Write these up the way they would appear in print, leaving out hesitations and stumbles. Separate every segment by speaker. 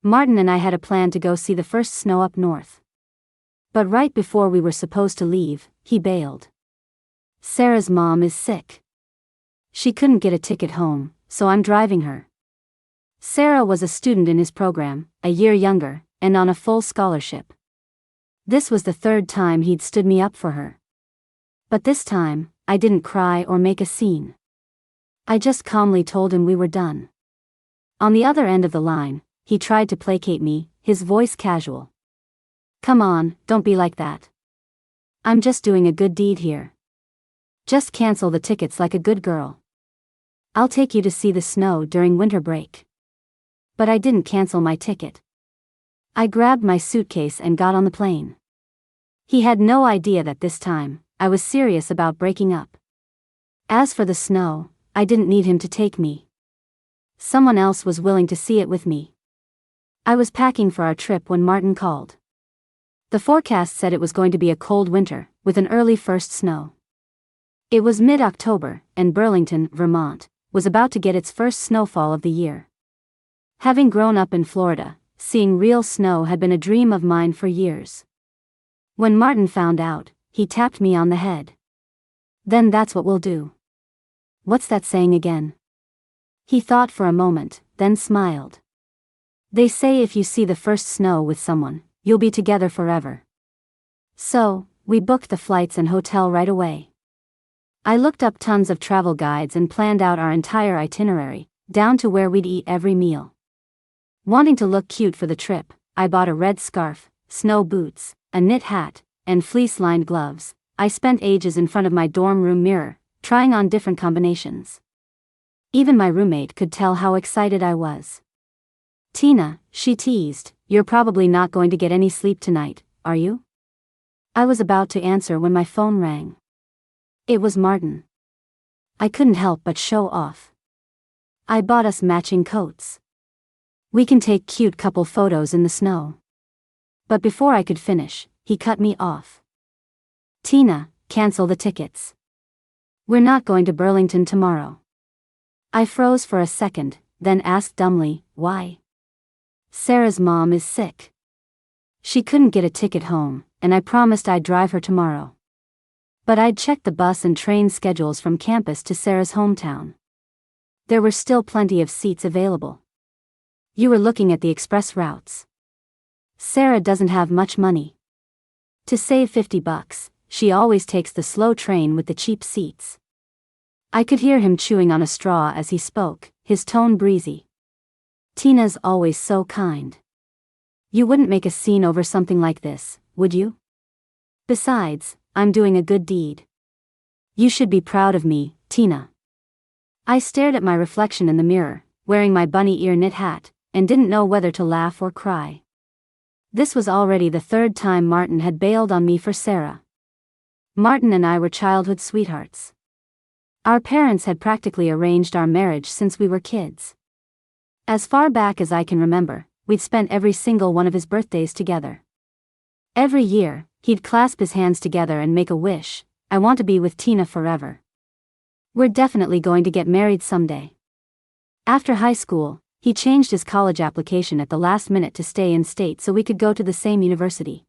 Speaker 1: Martin and I had a plan to go see the first snow up north. But right before we were supposed to leave, he bailed. Sarah's mom is sick. She couldn't get a ticket home, so I'm driving her. Sarah was a student in his program, a year younger, and on a full scholarship. This was the third time he'd stood me up for her. But this time, I didn't cry or make a scene. I just calmly told him we were done. On the other end of the line, he tried to placate me, his voice casual. Come on, don't be like that. I'm just doing a good deed here. Just cancel the tickets like a good girl. I'll take you to see the snow during winter break. But I didn't cancel my ticket. I grabbed my suitcase and got on the plane. He had no idea that this time, I was serious about breaking up. As for the snow, I didn't need him to take me. Someone else was willing to see it with me. I was packing for our trip when Martin called. The forecast said it was going to be a cold winter, with an early first snow. It was mid-October, and Burlington, Vermont, was about to get its first snowfall of the year. Having grown up in Florida, seeing real snow had been a dream of mine for years. When Martin found out, he tapped me on the head. Then that's what we'll do. What's that saying again? He thought for a moment, then smiled. They say if you see the first snow with someone, you'll be together forever. So, we booked the flights and hotel right away. I looked up tons of travel guides and planned out our entire itinerary, down to where we'd eat every meal. Wanting to look cute for the trip, I bought a red scarf, snow boots, a knit hat, and fleece-lined gloves. I spent ages in front of my dorm room mirror, trying on different combinations. Even my roommate could tell how excited I was. Tina, she teased, you're probably not going to get any sleep tonight, are you? I was about to answer when my phone rang. It was Martin. I couldn't help but show off. I bought us matching coats. We can take cute couple photos in the snow. But before I could finish, he cut me off. Tina, cancel the tickets. We're not going to Burlington tomorrow. I froze for a second, then asked dumbly, why? Sarah's mom is sick. She couldn't get a ticket home, and I promised I'd drive her tomorrow. But I'd checked the bus and train schedules from campus to Sarah's hometown. There were still plenty of seats available. You were looking at the express routes. Sarah doesn't have much money. To save $50, she always takes the slow train with the cheap seats. I could hear him chewing on a straw as he spoke, his tone breezy. Tina's always so kind. You wouldn't make a scene over something like this, would you? Besides, I'm doing a good deed. You should be proud of me, Tina. I stared at my reflection in the mirror, wearing my bunny ear knit hat, and didn't know whether to laugh or cry. This was already the third time Martin had bailed on me for Sarah. Martin and I were childhood sweethearts. Our parents had practically arranged our marriage since we were kids. As far back as I can remember, we'd spent every single one of his birthdays together. Every year, he'd clasp his hands together and make a wish, I want to be with Tina forever. We're definitely going to get married someday. After high school, he changed his college application at the last minute to stay in state so we could go to the same university.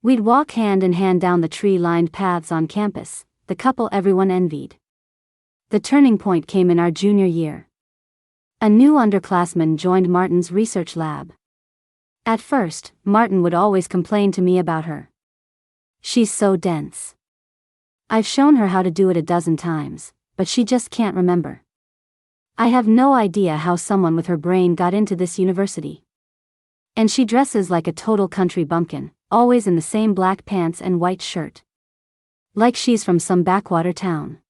Speaker 1: We'd walk hand in hand down the tree-lined paths on campus, the couple everyone envied. The turning point came in our junior year. A new underclassman joined Martin's research lab. At first, Martin would always complain to me about her. She's so dense. I've shown her how to do it a dozen times, but she just can't remember. I have no idea how someone with her brain got into this university. And she dresses like a total country bumpkin, always in the same black pants and white shirt. Like she's from some backwater town.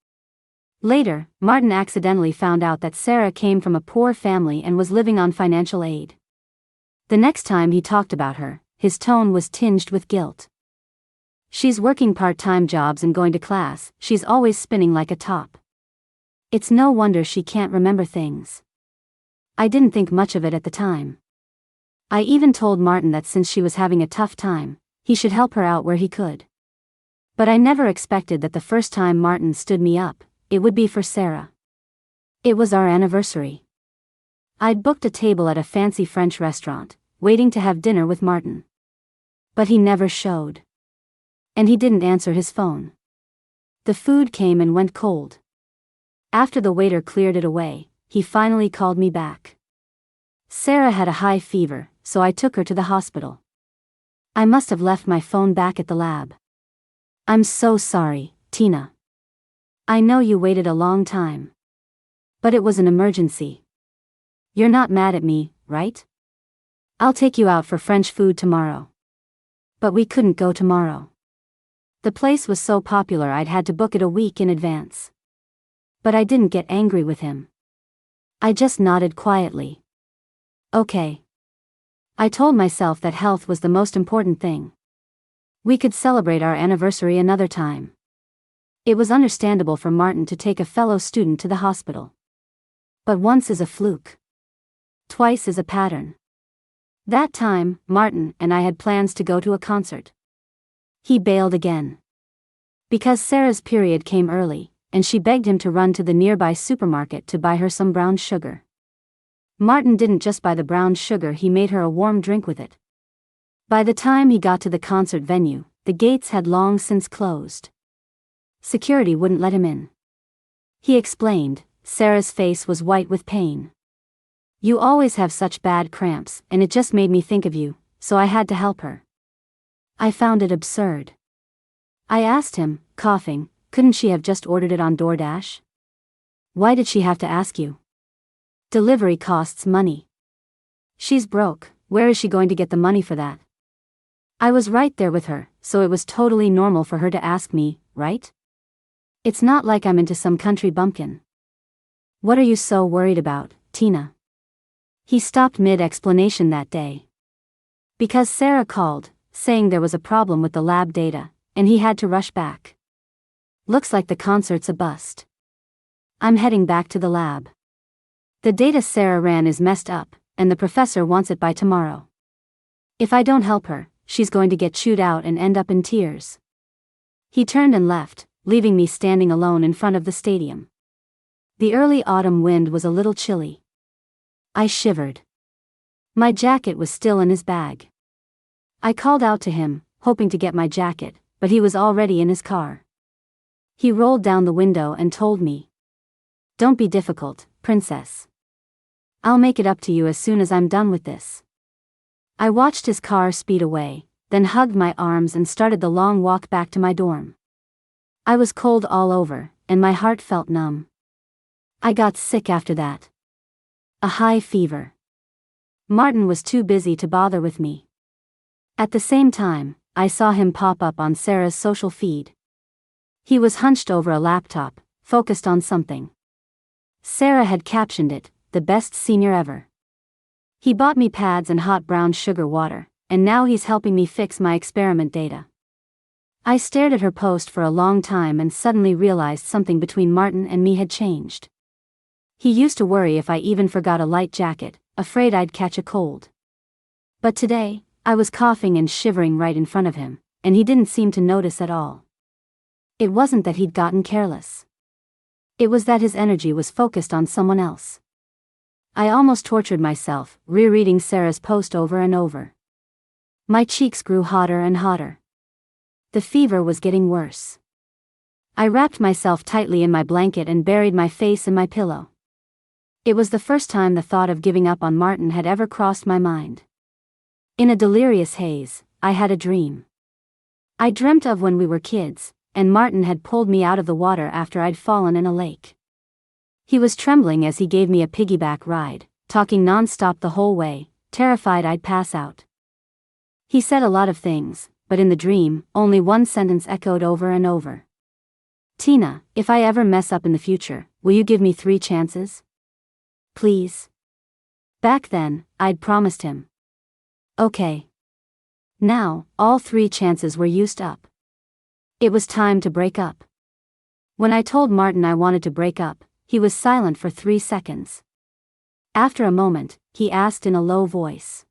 Speaker 1: Later, Martin accidentally found out that Sarah came from a poor family and was living on financial aid. The next time he talked about her, his tone was tinged with guilt. She's working part-time jobs and going to class, she's always spinning like a top. It's no wonder she can't remember things. I didn't think much of it at the time. I even told Martin that since she was having a tough time, he should help her out where he could. But I never expected that the first time Martin stood me up, it would be for Sarah. It was our anniversary. I'd booked a table at a fancy French restaurant, waiting to have dinner with Martin. But he never showed. And he didn't answer his phone. The food came and went cold. After the waiter cleared it away, he finally called me back. Sarah had a high fever, so I took her to the hospital. I must have left my phone back at the lab. I'm so sorry, Tina. I know you waited a long time. But it was an emergency. You're not mad at me, right? I'll take you out for French food tomorrow. But we couldn't go tomorrow. The place was so popular I'd had to book it a week in advance. But I didn't get angry with him. I just nodded quietly. Okay. I told myself that health was the most important thing. We could celebrate our anniversary another time. It was understandable for Martin to take a fellow student to the hospital. But once is a fluke. Twice is a pattern. That time, Martin and I had plans to go to a concert. He bailed again. Because Sarah's period came early, and she begged him to run to the nearby supermarket to buy her some brown sugar. Martin didn't just buy the brown sugar, he made her a warm drink with it. By the time he got to the concert venue, the gates had long since closed. Security wouldn't let him in. He explained, Sarah's face was white with pain. You always have such bad cramps, and it just made me think of you, so I had to help her. I found it absurd. I asked him, coughing, couldn't she have just ordered it on DoorDash? Why did she have to ask you? Delivery costs money. She's broke, where is she going to get the money for that? I was right there with her, so it was totally normal for her to ask me, right? It's not like I'm into some country bumpkin. What are you so worried about, Tina? He stopped mid-explanation that day. Because Sarah called, saying there was a problem with the lab data, and he had to rush back. Looks like the concert's a bust. I'm heading back to the lab. The data Sarah ran is messed up, and the professor wants it by tomorrow. If I don't help her, she's going to get chewed out and end up in tears. He turned and left, leaving me standing alone in front of the stadium. The early autumn wind was a little chilly. I shivered. My jacket was still in his bag. I called out to him, hoping to get my jacket, but he was already in his car. He rolled down the window and told me, "Don't be difficult, princess. I'll make it up to you as soon as I'm done with this." I watched his car speed away, then hugged my arms and started the long walk back to my dorm. I was cold all over, and my heart felt numb. I got sick after that. A high fever. Martin was too busy to bother with me. At the same time, I saw him pop up on Sarah's social feed. He was hunched over a laptop, focused on something. Sarah had captioned it, "The best senior ever." He bought me pads and hot brown sugar water, and now he's helping me fix my experiment data. I stared at her post for a long time and suddenly realized something between Martin and me had changed. He used to worry if I even forgot a light jacket, afraid I'd catch a cold. But today, I was coughing and shivering right in front of him, and he didn't seem to notice at all. It wasn't that he'd gotten careless. It was that his energy was focused on someone else. I almost tortured myself, rereading Sarah's post over and over. My cheeks grew hotter and hotter. The fever was getting worse. I wrapped myself tightly in my blanket and buried my face in my pillow. It was the first time the thought of giving up on Martin had ever crossed my mind. In a delirious haze, I had a dream. I dreamt of when we were kids, and Martin had pulled me out of the water after I'd fallen in a lake. He was trembling as he gave me a piggyback ride, talking non-stop the whole way, terrified I'd pass out. He said a lot of things, but in the dream, only one sentence echoed over and over. "Tina, if I ever mess up in the future, will you give me 3 chances? Please." Back then, I'd promised him. Okay. Now, all 3 chances were used up. It was time to break up. When I told Martin I wanted to break up, he was silent for 3 seconds. After a moment, he asked in a low voice,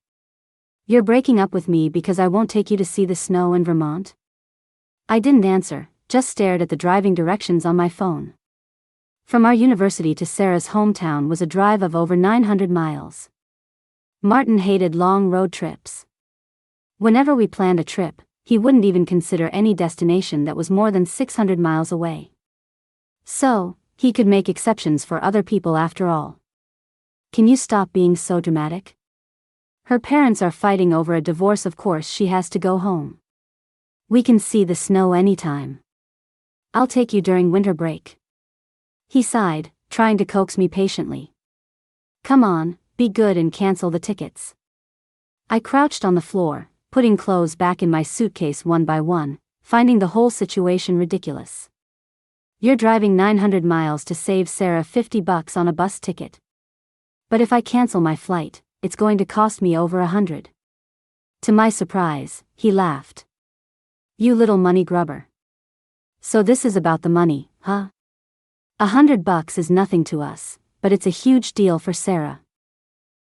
Speaker 1: "You're breaking up with me because I won't take you to see the snow in Vermont?" I didn't answer, just stared at the driving directions on my phone. From our university to Sarah's hometown was a drive of over 900 miles. Martin hated long road trips. Whenever we planned a trip, he wouldn't even consider any destination that was more than 600 miles away. So, he could make exceptions for other people after all. Can you stop being so dramatic? Her parents are fighting over a divorce, of course she has to go home. We can see the snow anytime. I'll take you during winter break. He sighed, trying to coax me patiently. Come on, be good and cancel the tickets. I crouched on the floor, putting clothes back in my suitcase one by one, finding the whole situation ridiculous. You're driving 900 miles to save Sarah $50 on a bus ticket. But if I cancel my flight, it's going to cost me over $100. To my surprise, he laughed. You little money grubber. So this is about the money, huh? $100 is nothing to us, but it's a huge deal for Sarah.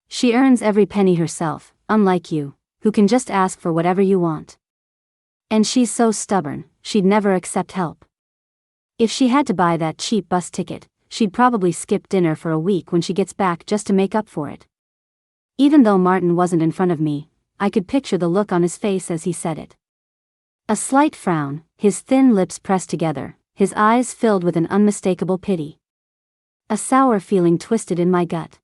Speaker 1: She earns every penny herself, unlike you, who can just ask for whatever you want. And she's so stubborn, she'd never accept help. If she had to buy that cheap bus ticket, she'd probably skip dinner for a week when she gets back just to make up for it. Even though Martin wasn't in front of me, I could picture the look on his face as he said it. A slight frown, his thin lips pressed together, his eyes filled with an unmistakable pity. A sour feeling twisted in my gut.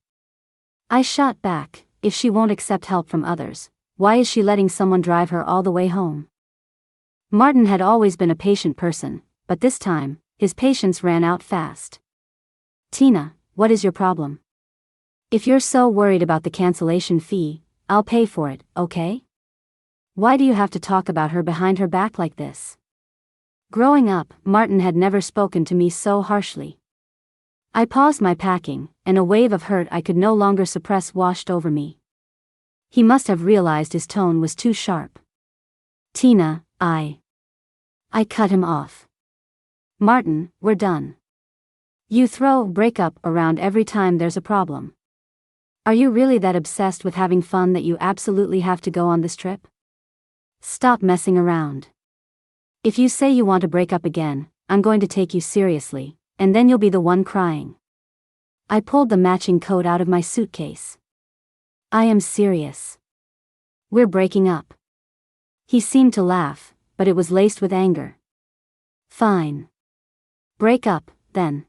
Speaker 1: I shot back, if she won't accept help from others, why is she letting someone drive her all the way home? Martin had always been a patient person, but this time, his patience ran out fast. Tina, what is your problem? If you're so worried about the cancellation fee, I'll pay for it, okay? Why do you have to talk about her behind her back like this? Growing up, Martin had never spoken to me so harshly. I paused my packing, and a wave of hurt I could no longer suppress washed over me. He must have realized his tone was too sharp. Tina, I cut him off. Martin, we're done. You throw breakup around every time there's a problem. Are you really that obsessed with having fun that you absolutely have to go on this trip? Stop messing around. If you say you want to break up again, I'm going to take you seriously, and then you'll be the one crying. I pulled the matching coat out of my suitcase. I am serious. We're breaking up. He seemed to laugh, but it was laced with anger. Fine. Break up, then.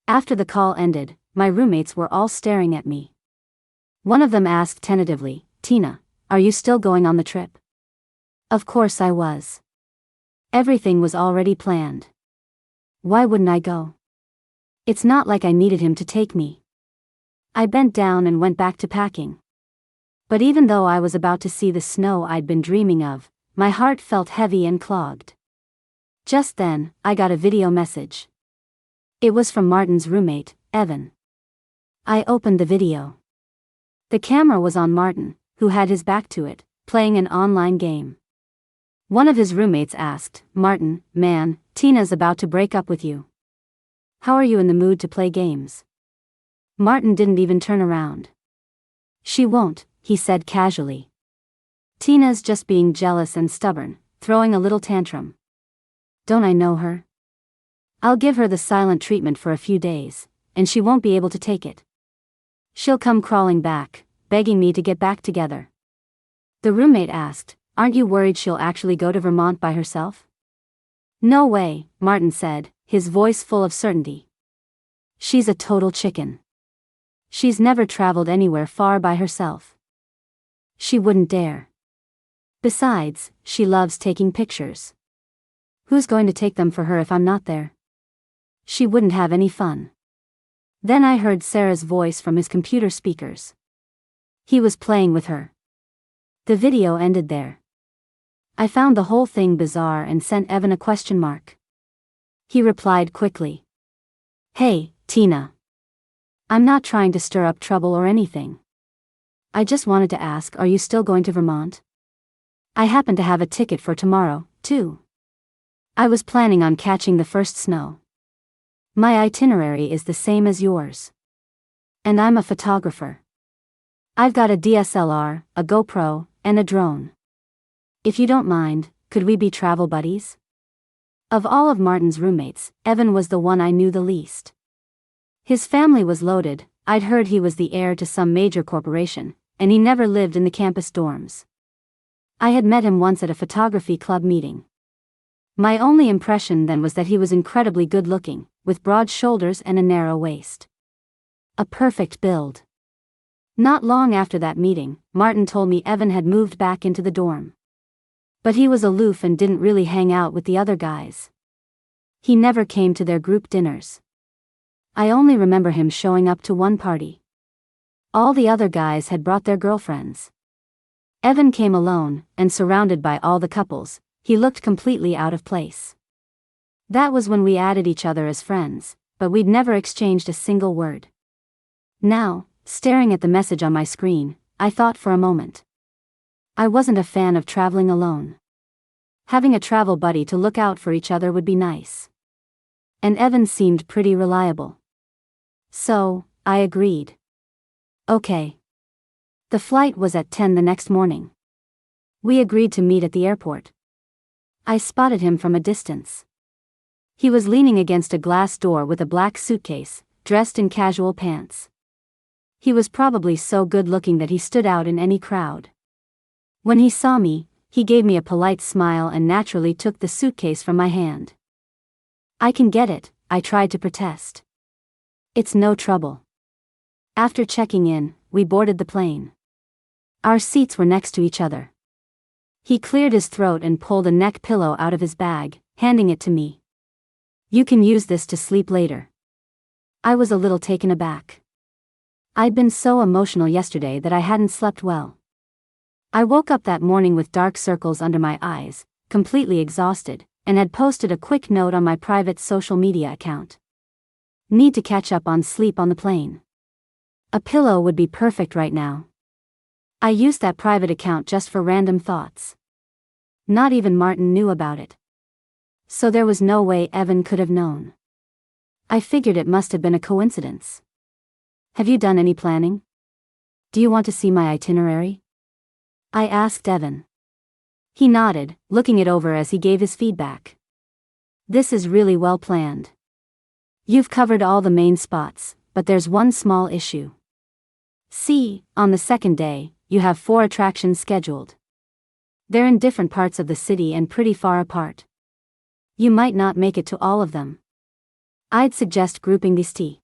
Speaker 1: After the call ended, my roommates were all staring at me. One of them asked tentatively, Tina, are you still going on the trip? Of course I was. Everything was already planned. Why wouldn't I go? It's not like I needed him to take me. I bent down and went back to packing. But even though I was about to see the snow I'd been dreaming of, my heart felt heavy and clogged. Just then, I got a video message. It was from Martin's roommate, Evan. I opened the video. The camera was on Martin, who had his back to it, playing an online game. One of his roommates asked, Martin, man, Tina's about to break up with you. How are you in the mood to play games? Martin didn't even turn around. She won't, he said casually. Tina's just being jealous and stubborn, throwing a little tantrum. Don't I know her? I'll give her the silent treatment for a few days, and she won't be able to take it. She'll come crawling back, begging me to get back together. The roommate asked, aren't you worried she'll actually go to Vermont by herself? No way, Martin said, his voice full of certainty. She's a total chicken. She's never traveled anywhere far by herself. She wouldn't dare. Besides, she loves taking pictures. Who's going to take them for her if I'm not there? She wouldn't have any fun. Then I heard Sarah's voice from his computer speakers. He was playing with her. The video ended there. I found the whole thing bizarre and sent Evan a question mark. He replied quickly. Hey, Tina. I'm not trying to stir up trouble or anything. I just wanted to ask, are you still going to Vermont? I happen to have a ticket for tomorrow, too. I was planning on catching the first snow. My itinerary is the same as yours. And I'm a photographer. I've got a DSLR, a GoPro, and a drone. If you don't mind, could we be travel buddies? Of all of Martin's roommates, Evan was the one I knew the least. His family was loaded. I'd heard he was the heir to some major corporation, and he never lived in the campus dorms. I had met him once at a photography club meeting. My only impression then was that he was incredibly good-looking, with broad shoulders and a narrow waist. A perfect build. Not long after that meeting, Martin told me Evan had moved back into the dorm. But he was aloof and didn't really hang out with the other guys. He never came to their group dinners. I only remember him showing up to one party. All the other guys had brought their girlfriends. Evan came alone, and surrounded by all the couples, he looked completely out of place. That was when we added each other as friends, but we'd never exchanged a single word. Now, staring at the message on my screen, I thought for a moment. I wasn't a fan of traveling alone. Having a travel buddy to look out for each other would be nice. And Evan seemed pretty reliable. So, I agreed. Okay. The flight was at 10 the next morning. We agreed to meet at the airport. I spotted him from a distance. He was leaning against a glass door with a black suitcase, dressed in casual pants. He was probably so good-looking that he stood out in any crowd. When he saw me, he gave me a polite smile and naturally took the suitcase from my hand. "I can get it," I tried to protest. "It's no trouble." After checking in, we boarded the plane. Our seats were next to each other. He cleared his throat and pulled a neck pillow out of his bag, handing it to me. "You can use this to sleep later." I was a little taken aback. I'd been so emotional yesterday that I hadn't slept well. I woke up that morning with dark circles under my eyes, completely exhausted, and had posted a quick note on my private social media account. "Need to catch up on sleep on the plane. A pillow would be perfect right now." I used that private account just for random thoughts. Not even Martin knew about it. So there was no way Evan could have known. I figured it must have been a coincidence. "Have you done any planning? Do you want to see my itinerary?" I asked Evan. He nodded, looking it over as he gave his feedback. "This is really well planned. You've covered all the main spots, but there's one small issue. See, on the second day, you have 4 attractions scheduled. They're in different parts of the city and pretty far apart. You might not make it to all of them. I'd suggest grouping these T.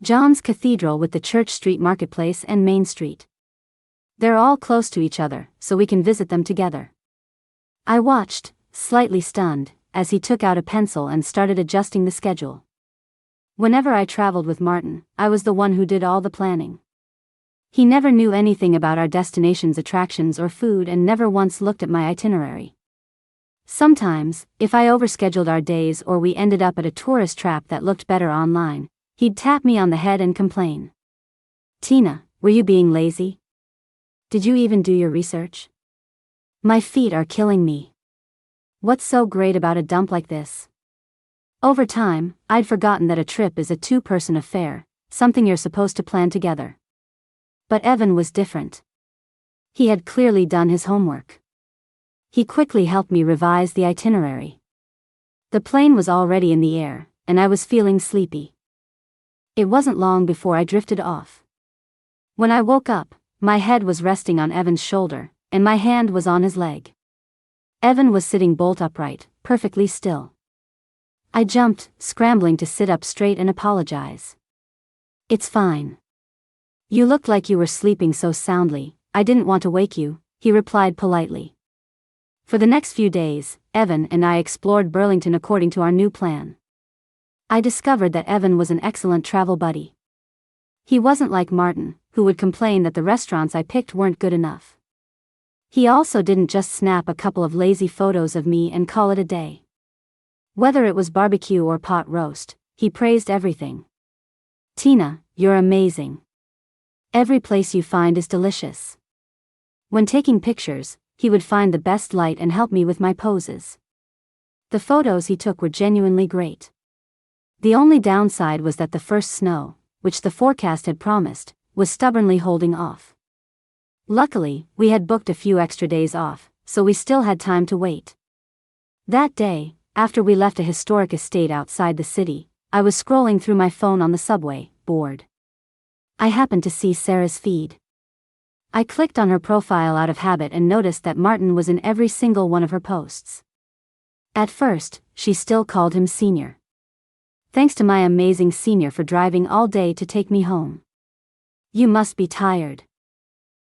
Speaker 1: John's Cathedral with the Church Street Marketplace and Main Street. They're all close to each other, so we can visit them together." I watched, slightly stunned, as he took out a pencil and started adjusting the schedule. Whenever I traveled with Martin, I was the one who did all the planning. He never knew anything about our destination's attractions or food and never once looked at my itinerary. Sometimes, if I overscheduled our days or we ended up at a tourist trap that looked better online, he'd tap me on the head and complain. "Tina, were you being lazy? Did you even do your research? My feet are killing me. What's so great about a dump like this?" Over time, I'd forgotten that a trip is a 2-person affair, something you're supposed to plan together. But Evan was different. He had clearly done his homework. He quickly helped me revise the itinerary. The plane was already in the air, and I was feeling sleepy. It wasn't long before I drifted off. When I woke up, my head was resting on Evan's shoulder, and my hand was on his leg. Evan was sitting bolt upright, perfectly still. I jumped, scrambling to sit up straight and apologize. "It's fine. You looked like you were sleeping so soundly, I didn't want to wake you," he replied politely. For the next few days, Evan and I explored Burlington according to our new plan. I discovered that Evan was an excellent travel buddy. He wasn't like Martin, who would complain that the restaurants I picked weren't good enough. He also didn't just snap a couple of lazy photos of me and call it a day. Whether it was barbecue or pot roast, he praised everything. "Tina, you're amazing. Every place you find is delicious." When taking pictures, he would find the best light and help me with my poses. The photos he took were genuinely great. The only downside was that the first snow, which the forecast had promised, was stubbornly holding off. Luckily, we had booked a few extra days off, so we still had time to wait. That day, after we left a historic estate outside the city, I was scrolling through my phone on the subway, bored. I happened to see Sarah's feed. I clicked on her profile out of habit and noticed that Martin was in every single one of her posts. At first, she still called him Senior. Thanks to my amazing senior for driving all day to take me home. You must be tired.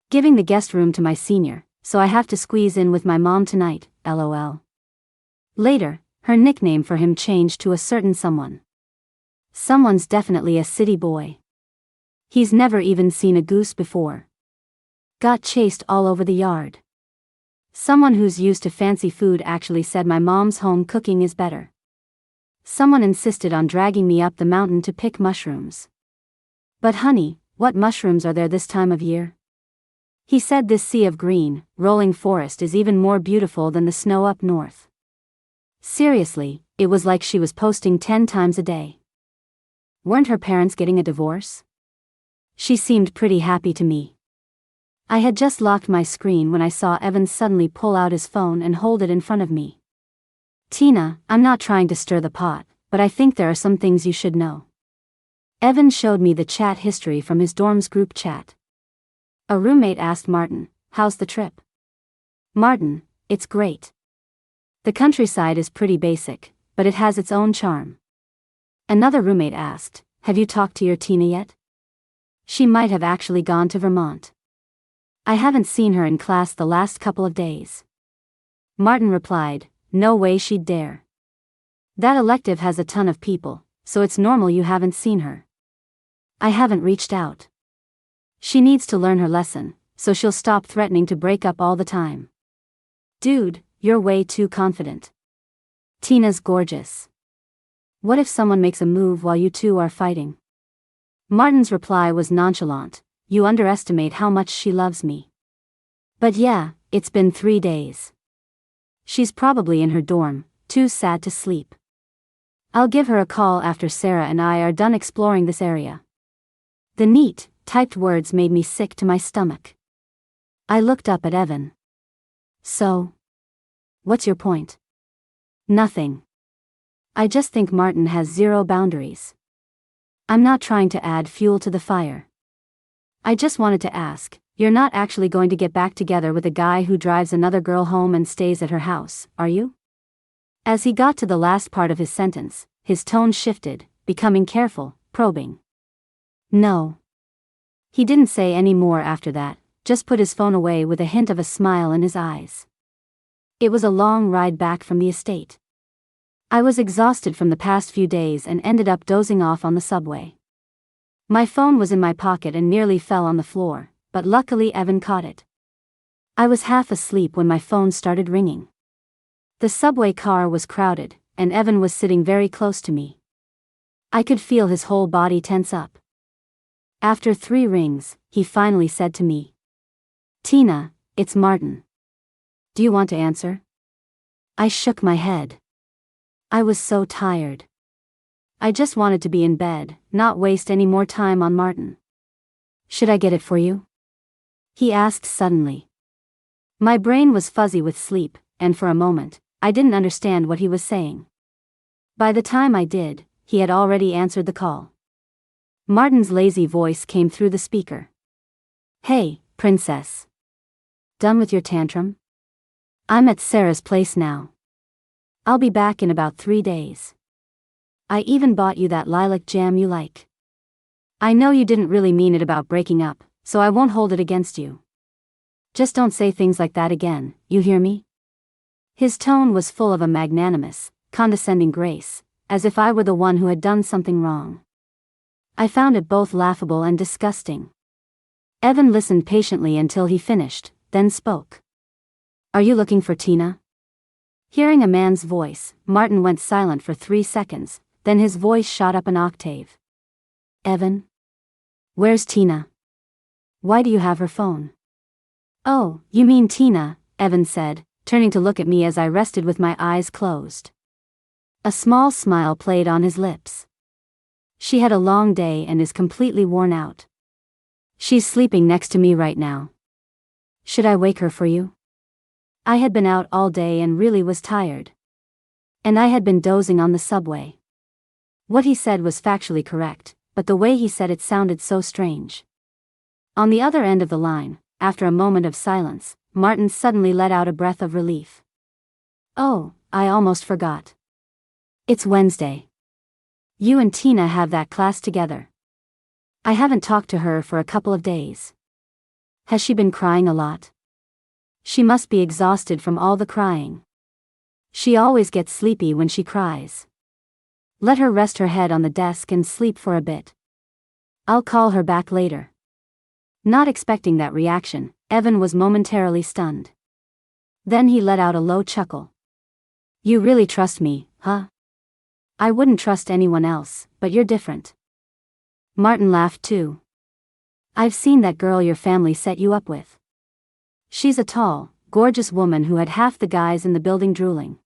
Speaker 1: Giving the guest room to my senior, so I have to squeeze in with my mom tonight, lol. Later, her nickname for him changed to a certain someone. Someone's definitely a city boy. He's never even seen a goose before. Got chased all over the yard. Someone who's used to fancy food actually said my mom's home cooking is better. Someone insisted on dragging me up the mountain to pick mushrooms. But honey, what mushrooms are there this time of year? He said this sea of green, rolling forest is even more beautiful than the snow up north. Seriously, it was like she was posting 10 times a day. Weren't her parents getting a divorce? She seemed pretty happy to me. I had just locked my screen when I saw Evan suddenly pull out his phone and hold it in front of me. Tina, I'm not trying to stir the pot, but I think there are some things you should know. Evan showed me the chat history from his dorm's group chat. A roommate asked Martin, "How's the trip?" Martin, "It's great. The countryside is pretty basic, but it has its own charm." Another roommate asked, "Have you talked to your Tina yet? She might have actually gone to Vermont. I haven't seen her in class the last couple of days." Martin replied, "No way she'd dare. That elective has a ton of people, so it's normal you haven't seen her." I haven't reached out. She needs to learn her lesson, so she'll stop threatening to break up all the time. Dude, you're way too confident. Tina's gorgeous. What if someone makes a move while you two are fighting? Martin's reply was nonchalant, "You underestimate how much she loves me." But yeah, it's been 3 days. She's probably in her dorm, too sad to sleep. I'll give her a call after Sarah and I are done exploring this area. The neat, typed words made me sick to my stomach. I looked up at Evan. "So? What's your point?" "Nothing. I just think Martin has zero boundaries. I'm not trying to add fuel to the fire. I just wanted to ask, you're not actually going to get back together with a guy who drives another girl home and stays at her house, are you?" As he got to the last part of his sentence, his tone shifted, becoming careful, probing. "No." He didn't say any more after that, just put his phone away with a hint of a smile in his eyes. It was a long ride back from the estate. I was exhausted from the past few days and ended up dozing off on the subway. My phone was in my pocket and nearly fell on the floor, but luckily Evan caught it. I was half asleep when my phone started ringing. The subway car was crowded, and Evan was sitting very close to me. I could feel his whole body tense up. After 3 rings, he finally said to me, "Tina, it's Martin. Do you want to answer?" I shook my head. I was so tired. I just wanted to be in bed, not waste any more time on Martin. "Should I get it for you?" he asked suddenly. My brain was fuzzy with sleep, and for a moment, I didn't understand what he was saying. By the time I did, he had already answered the call. Martin's lazy voice came through the speaker. "Hey, princess. Done with your tantrum? I'm at Sarah's place now. I'll be back in about 3 days. I even bought you that lilac jam you like. I know you didn't really mean it about breaking up, so I won't hold it against you. Just don't say things like that again, you hear me?" His tone was full of a magnanimous, condescending grace, as if I were the one who had done something wrong. I found it both laughable and disgusting. Evan listened patiently until he finished, then spoke. "Are you looking for Tina?" Hearing a man's voice, Martin went silent for 3 seconds, then his voice shot up an octave. "Evan? Where's Tina? Why do you have her phone?" "Oh, you mean Tina," Evan said, turning to look at me as I rested with my eyes closed. A small smile played on his lips. "She had a long day and is completely worn out. She's sleeping next to me right now. Should I wake her for you?" I had been out all day and really was tired. And I had been dozing on the subway. What he said was factually correct, but the way he said it sounded so strange. On the other end of the line, after a moment of silence, Martin suddenly let out a breath of relief. "Oh, I almost forgot. It's Wednesday. You and Tina have that class together. I haven't talked to her for a couple of days. Has she been crying a lot? She must be exhausted from all the crying. She always gets sleepy when she cries. Let her rest her head on the desk and sleep for a bit. I'll call her back later." Not expecting that reaction, Evan was momentarily stunned. Then he let out a low chuckle. "You really trust me, huh? I wouldn't trust anyone else, but you're different." Martin laughed too. "I've seen that girl your family set you up with. She's a tall, gorgeous woman who had half the guys in the building drooling.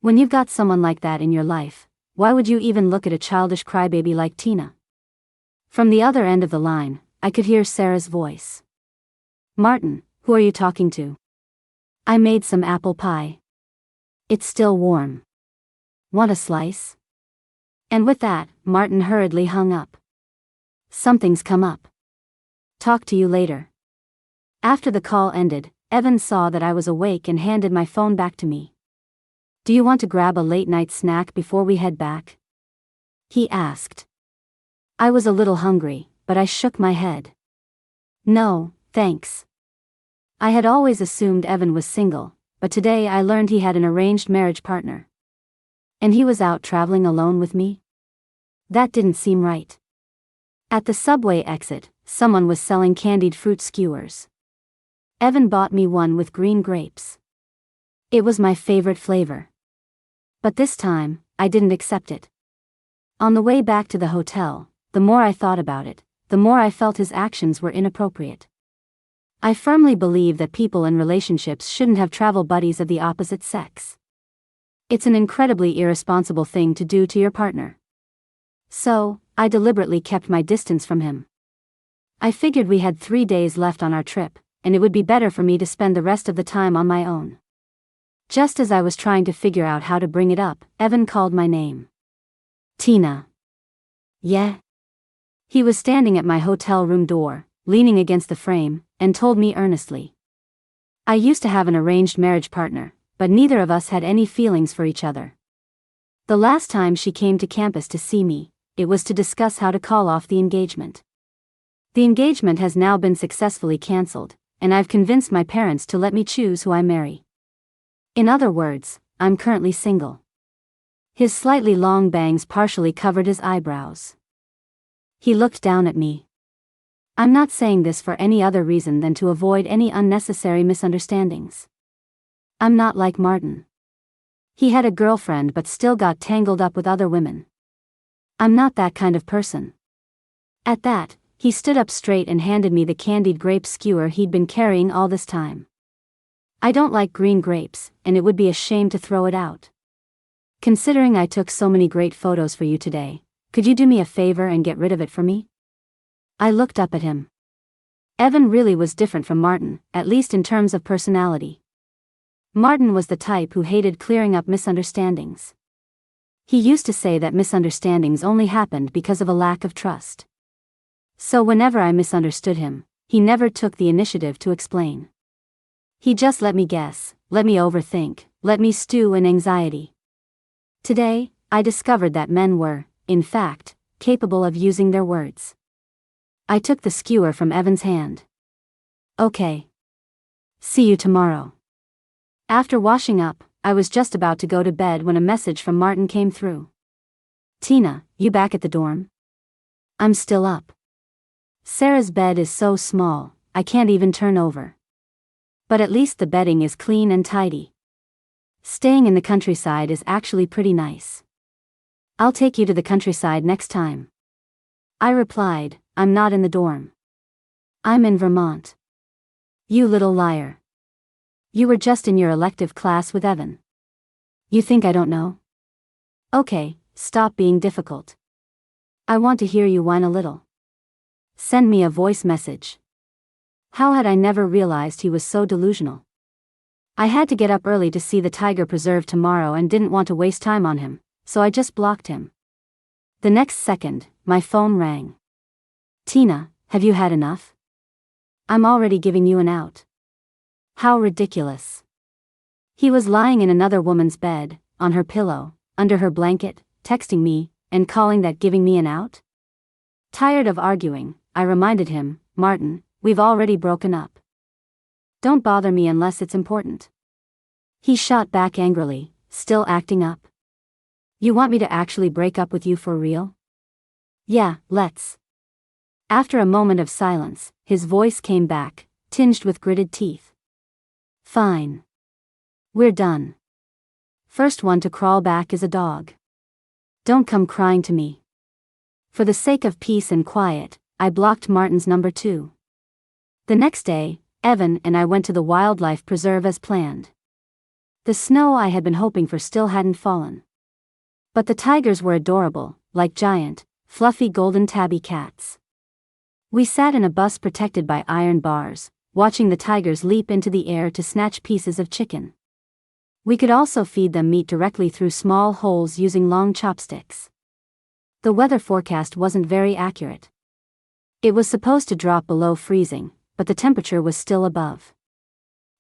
Speaker 1: When you've got someone like that in your life, why would you even look at a childish crybaby like Tina?" From the other end of the line, I could hear Sarah's voice. "Martin, who are you talking to? I made some apple pie. It's still warm. Want a slice?" And with that, Martin hurriedly hung up. "Something's come up. Talk to you later." After the call ended, Evan saw that I was awake and handed my phone back to me. "Do you want to grab a late-night snack before we head back?" he asked. I was a little hungry, but I shook my head. "No, thanks." I had always assumed Evan was single, but today I learned he had an arranged marriage partner. And he was out traveling alone with me? That didn't seem right. At the subway exit, someone was selling candied fruit skewers. Evan bought me one with green grapes. It was my favorite flavor. But this time, I didn't accept it. On the way back to the hotel, the more I thought about it, the more I felt his actions were inappropriate. I firmly believe that people in relationships shouldn't have travel buddies of the opposite sex. It's an incredibly irresponsible thing to do to your partner. So, I deliberately kept my distance from him. I figured we had 3 days left on our trip, and it would be better for me to spend the rest of the time on my own. Just as I was trying to figure out how to bring it up, Evan called my name. "Tina." "Yeah?" He was standing at my hotel room door, leaning against the frame, and told me earnestly. "I used to have an arranged marriage partner, but neither of us had any feelings for each other. The last time she came to campus to see me, it was to discuss how to call off the engagement. The engagement has now been successfully cancelled, and I've convinced my parents to let me choose who I marry. In other words, I'm currently single." His slightly long bangs partially covered his eyebrows. He looked down at me. "I'm not saying this for any other reason than to avoid any unnecessary misunderstandings. I'm not like Martin. He had a girlfriend but still got tangled up with other women. I'm not that kind of person." At that, he stood up straight and handed me the candied grape skewer he'd been carrying all this time. "I don't like green grapes, and it would be a shame to throw it out. Considering I took so many great photos for you today, could you do me a favor and get rid of it for me?" I looked up at him. Evan really was different from Martin, at least in terms of personality. Martin was the type who hated clearing up misunderstandings. He used to say that misunderstandings only happened because of a lack of trust. So whenever I misunderstood him, he never took the initiative to explain. He just let me guess, let me overthink, let me stew in anxiety. Today, I discovered that men were, in fact, capable of using their words. I took the skewer from Evan's hand. "Okay. See you tomorrow." After washing up, I was just about to go to bed when a message from Martin came through. "Tina, you back at the dorm?" "I'm still up. Sarah's bed is so small, I can't even turn over. But at least the bedding is clean and tidy. Staying in the countryside is actually pretty nice. I'll take you to the countryside next time." I replied, "I'm not in the dorm. I'm in Vermont." "You little liar. You were just in your elective class with Evan. You think I don't know? Okay, stop being difficult. I want to hear you whine a little. Send me a voice message." How had I never realized he was so delusional? I had to get up early to see the tiger preserve tomorrow and didn't want to waste time on him, so I just blocked him. The next second, my phone rang. Tina, have you had enough? I'm already giving you an out. How ridiculous. He was lying in another woman's bed, on her pillow, under her blanket, texting me, and calling that giving me an out? Tired of arguing, I reminded him, Martin, we've already broken up. Don't bother me unless it's important. He shot back angrily, still acting up. You want me to actually break up with you for real? Yeah, let's. After a moment of silence, his voice came back, tinged with gritted teeth. Fine. We're done. First one to crawl back is a dog. Don't come crying to me. For the sake of peace and quiet, I blocked Martin's number too. The next day, Evan and I went to the wildlife preserve as planned. The snow I had been hoping for still hadn't fallen. But the tigers were adorable, like giant, fluffy golden tabby cats. We sat in a bus protected by iron bars, watching the tigers leap into the air to snatch pieces of chicken. We could also feed them meat directly through small holes using long chopsticks. The weather forecast wasn't very accurate. It was supposed to drop below freezing, but the temperature was still above.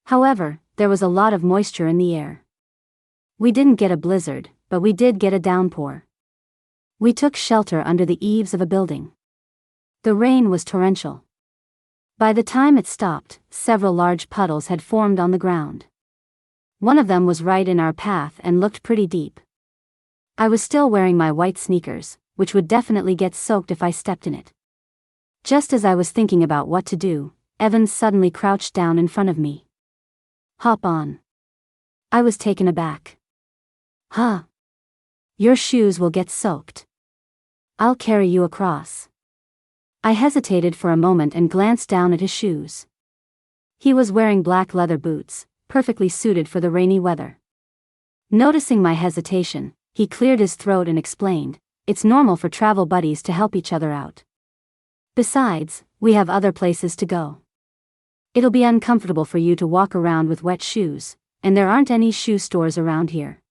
Speaker 1: However, there was a lot of moisture in the air. We didn't get a blizzard, but we did get a downpour. We took shelter under the eaves of a building. The rain was torrential. By the time it stopped, several large puddles had formed on the ground. One of them was right in our path and looked pretty deep. I was still wearing my white sneakers, which would definitely get soaked if I stepped in it. Just as I was thinking about what to do, Evans suddenly crouched down in front of me. Hop on. I was taken aback. Huh? Your shoes will get soaked. I'll carry you across. I hesitated for a moment and glanced down at his shoes. He was wearing black leather boots, perfectly suited for the rainy weather. Noticing my hesitation, he cleared his throat and explained, it's normal for travel buddies to help each other out. Besides, we have other places to go. It'll be uncomfortable for you to walk around with wet shoes, and there aren't any shoe stores around here.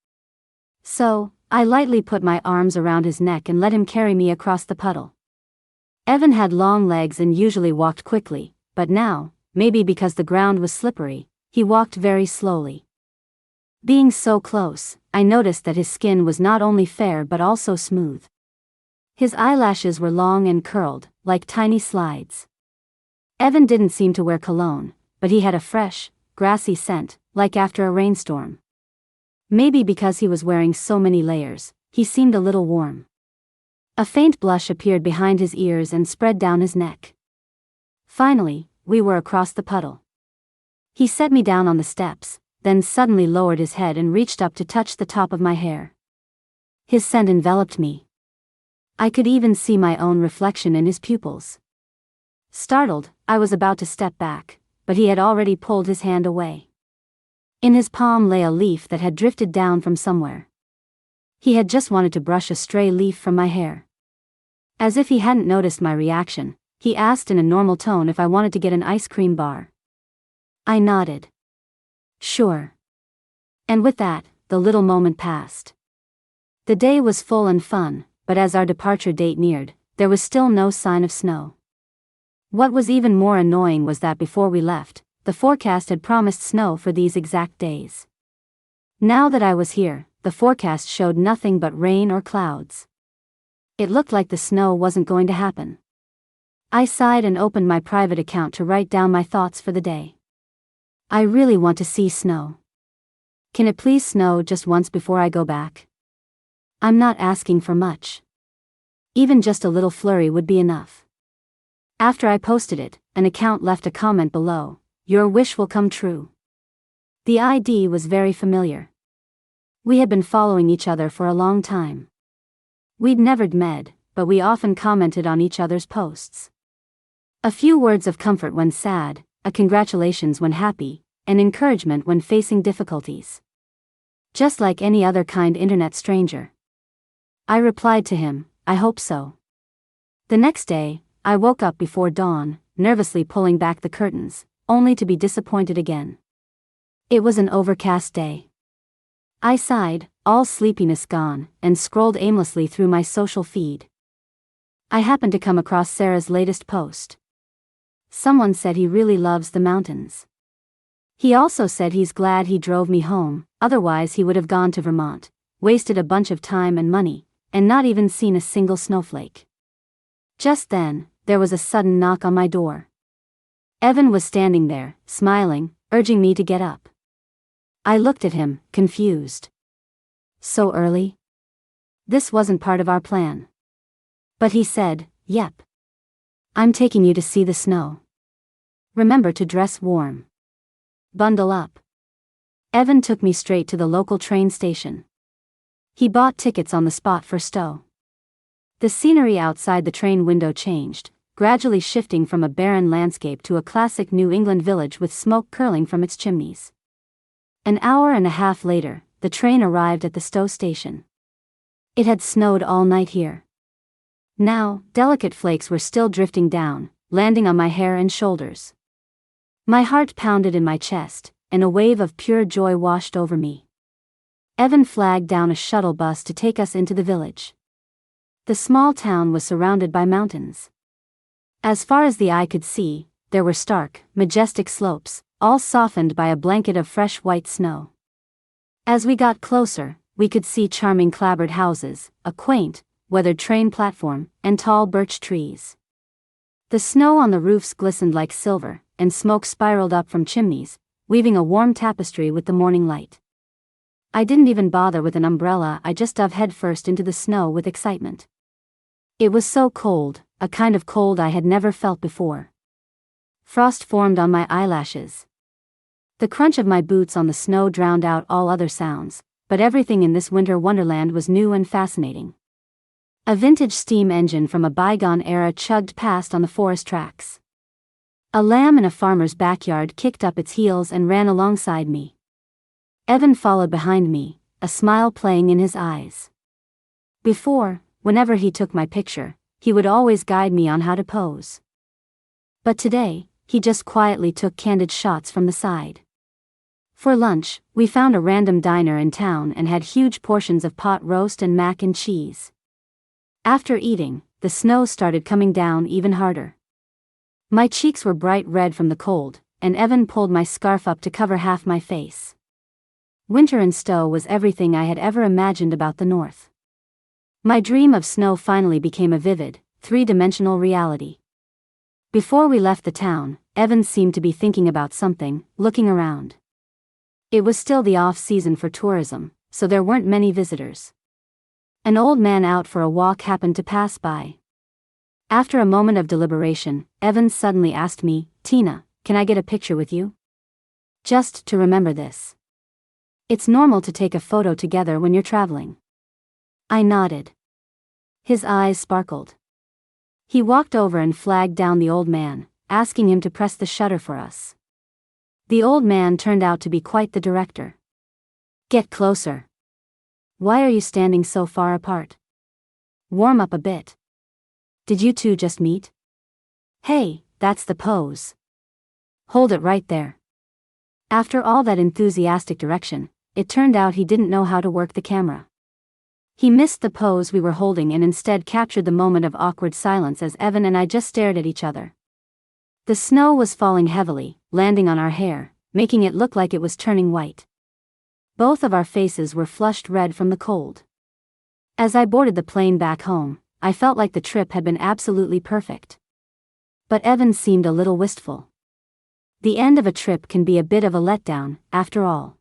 Speaker 1: So, I lightly put my arms around his neck and let him carry me across the puddle. Evan had long legs and usually walked quickly, but now, maybe because the ground was slippery, he walked very slowly. Being so close, I noticed that his skin was not only fair but also smooth. His eyelashes were long and curled, like tiny slides. Evan didn't seem to wear cologne, but he had a fresh, grassy scent, like after a rainstorm. Maybe because he was wearing so many layers, he seemed a little warm. A faint blush appeared behind his ears and spread down his neck. Finally, we were across the puddle. He set me down on the steps, then suddenly lowered his head and reached up to touch the top of my hair. His scent enveloped me. I could even see my own reflection in his pupils. Startled, I was about to step back, but he had already pulled his hand away. In his palm lay a leaf that had drifted down from somewhere. He had just wanted to brush a stray leaf from my hair. As if he hadn't noticed my reaction, he asked in a normal tone if I wanted to get an ice cream bar. I nodded. Sure. And with that, the little moment passed. The day was full and fun, but as our departure date neared, there was still no sign of snow. What was even more annoying was that before we left, the forecast had promised snow for these exact days. Now that I was here, the forecast showed nothing but rain or clouds. It looked like the snow wasn't going to happen. I sighed and opened my private account to write down my thoughts for the day. I really want to see snow. Can it please snow just once before I go back? I'm not asking for much. Even just a little flurry would be enough. After I posted it, an account left a comment below, "Your wish will come true." The ID was very familiar. We had been following each other for a long time. We'd never met, but we often commented on each other's posts. A few words of comfort when sad, a congratulations when happy, and encouragement when facing difficulties. Just like any other kind internet stranger. I replied to him, I hope so. The next day, I woke up before dawn, nervously pulling back the curtains, only to be disappointed again. It was an overcast day. I sighed, all sleepiness gone, and scrolled aimlessly through my social feed. I happened to come across Sarah's latest post. Someone said he really loves the mountains. He also said he's glad he drove me home, otherwise he would have gone to Vermont, wasted a bunch of time and money, and not even seen a single snowflake. Just then, there was a sudden knock on my door. Evan was standing there, smiling, urging me to get up. I looked at him, confused. So early? This wasn't part of our plan. But he said, "Yep. I'm taking you to see the snow. Remember to dress warm. Bundle up." Evan took me straight to the local train station. He bought tickets on the spot for Stowe. The scenery outside the train window changed, gradually shifting from a barren landscape to a classic New England village with smoke curling from its chimneys. An hour and a half later, the train arrived at the Stowe station. It had snowed all night here. Now, delicate flakes were still drifting down, landing on my hair and shoulders. My heart pounded in my chest, and a wave of pure joy washed over me. Evan flagged down a shuttle bus to take us into the village. The small town was surrounded by mountains. As far as the eye could see, there were stark, majestic slopes, all softened by a blanket of fresh white snow. As we got closer, we could see charming clapboard houses, a quaint, weathered train platform, and tall birch trees. The snow on the roofs glistened like silver, and smoke spiraled up from chimneys, weaving a warm tapestry with the morning light. I didn't even bother with an umbrella, I just dove headfirst into the snow with excitement. It was so cold, a kind of cold I had never felt before. Frost formed on my eyelashes. The crunch of my boots on the snow drowned out all other sounds, but everything in this winter wonderland was new and fascinating. A vintage steam engine from a bygone era chugged past on the forest tracks. A lamb in a farmer's backyard kicked up its heels and ran alongside me. Evan followed behind me, a smile playing in his eyes. Before, whenever he took my picture, he would always guide me on how to pose. But today, he just quietly took candid shots from the side. For lunch, we found a random diner in town and had huge portions of pot roast and mac and cheese. After eating, the snow started coming down even harder. My cheeks were bright red from the cold, and Evan pulled my scarf up to cover half my face. Winter in Stowe was everything I had ever imagined about the North. My dream of snow finally became a vivid, three-dimensional reality. Before we left the town, Evan seemed to be thinking about something, looking around. It was still the off-season for tourism, so there weren't many visitors. An old man out for a walk happened to pass by. After a moment of deliberation, Evan suddenly asked me, "Tina, can I get a picture with you? Just to remember this. It's normal to take a photo together when you're traveling." I nodded. His eyes sparkled. He walked over and flagged down the old man, asking him to press the shutter for us. The old man turned out to be quite the director. "Get closer. Why are you standing so far apart? Warm up a bit. Did you two just meet? Hey, that's the pose. Hold it right there." After all that enthusiastic direction, it turned out he didn't know how to work the camera. He missed the pose we were holding and instead captured the moment of awkward silence as Evan and I just stared at each other. The snow was falling heavily, landing on our hair, making it look like it was turning white. Both of our faces were flushed red from the cold. As I boarded the plane back home, I felt like the trip had been absolutely perfect. But Evan seemed a little wistful. The end of a trip can be a bit of a letdown, after all.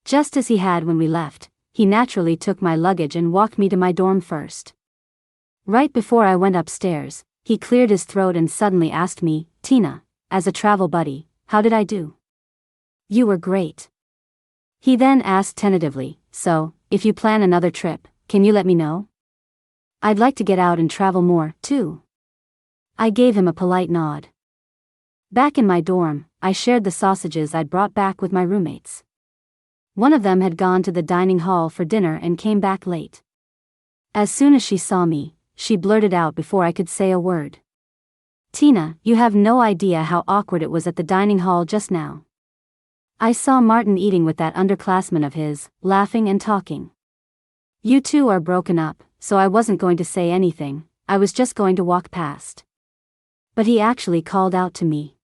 Speaker 1: Just as he had when we left, he naturally took my luggage and walked me to my dorm first. Right before I went upstairs, he cleared his throat and suddenly asked me, "Tina, as a travel buddy, how did I do?" "You were great." He then asked tentatively, "So, if you plan another trip, can you let me know? I'd like to get out and travel more, too." I gave him a polite nod. Back in my dorm, I shared the sausages I'd brought back with my roommates. One of them had gone to the dining hall for dinner and came back late. As soon as she saw me, she blurted out before I could say a word, "Tina, you have no idea how awkward it was at the dining hall just now." I saw Martin eating with that underclassman of his, laughing and talking. You two are broken up, so I wasn't going to say anything, I was just going to walk past. But he actually called out to me.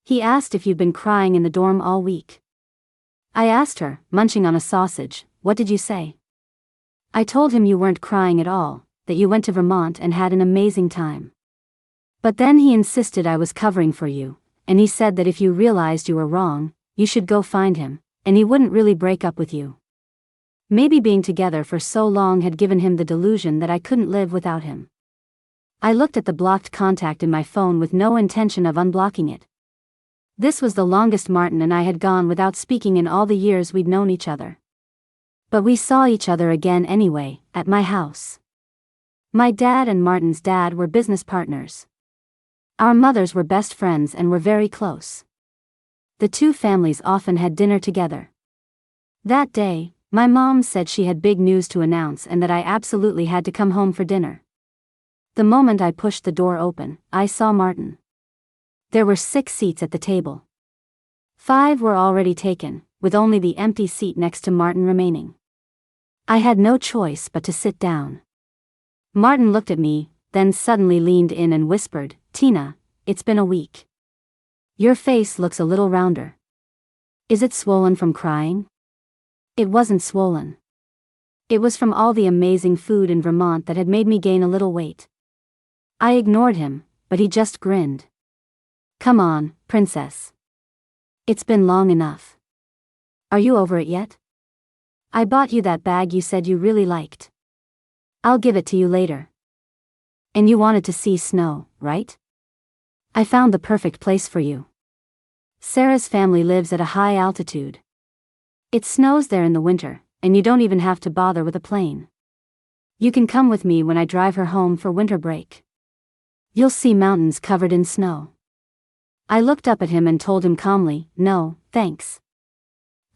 Speaker 1: He asked if you'd been crying in the dorm all week. I asked her, munching on a sausage, what did you say? I told him you weren't crying at all, that you went to Vermont and had an amazing time. But then he insisted I was covering for you, and he said that if you realized you were wrong, you should go find him, and he wouldn't really break up with you. Maybe being together for so long had given him the delusion that I couldn't live without him. I looked at the blocked contact in my phone with no intention of unblocking it. This was the longest Martin and I had gone without speaking in all the years we'd known each other. But we saw each other again anyway, at my house. My dad and Martin's dad were business partners. Our mothers were best friends and were very close. The two families often had dinner together. That day, my mom said she had big news to announce and that I absolutely had to come home for dinner. The moment I pushed the door open, I saw Martin. There were 6 seats at the table. 5 were already taken, with only the empty seat next to Martin remaining. I had no choice but to sit down. Martin looked at me, then suddenly leaned in and whispered, "Tina, it's been a week. Your face looks a little rounder. Is it swollen from crying?" It wasn't swollen. It was from all the amazing food in Vermont that had made me gain a little weight. I ignored him, but he just grinned. "Come on, princess. It's been long enough. Are you over it yet? I bought you that bag you said you really liked. I'll give it to you later. And you wanted to see snow, right? I found the perfect place for you. Sarah's family lives at a high altitude. It snows there in the winter, and you don't even have to bother with a plane. You can come with me when I drive her home for winter break. You'll see mountains covered in snow." I looked up at him and told him calmly, "No, thanks.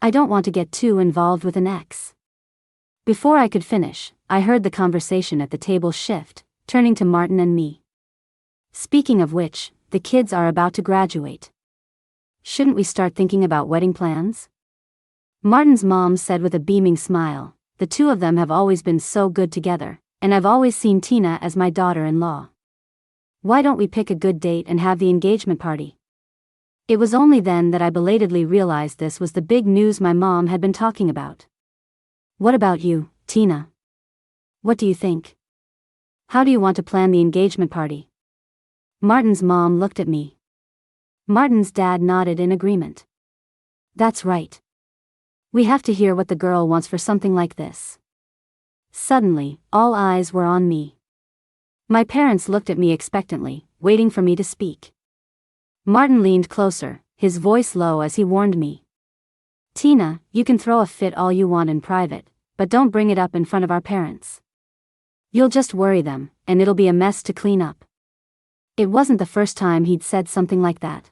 Speaker 1: I don't want to get too involved with an ex." Before I could finish, I heard the conversation at the table shift, turning to Martin and me. "Speaking of which, the kids are about to graduate. Shouldn't we start thinking about wedding plans?" Martin's mom said with a beaming smile, "The two of them have always been so good together, and I've always seen Tina as my daughter-in-law. Why don't we pick a good date and have the engagement party?" It was only then that I belatedly realized this was the big news my mom had been talking about. "What about you, Tina? What do you think? How do you want to plan the engagement party?" Martin's mom looked at me. Martin's dad nodded in agreement. "That's right. We have to hear what the girl wants for something like this." Suddenly, all eyes were on me. My parents looked at me expectantly, waiting for me to speak. Martin leaned closer, his voice low as he warned me. "Tina, you can throw a fit all you want in private, but don't bring it up in front of our parents. You'll just worry them, and it'll be a mess to clean up." It wasn't the first time he'd said something like that.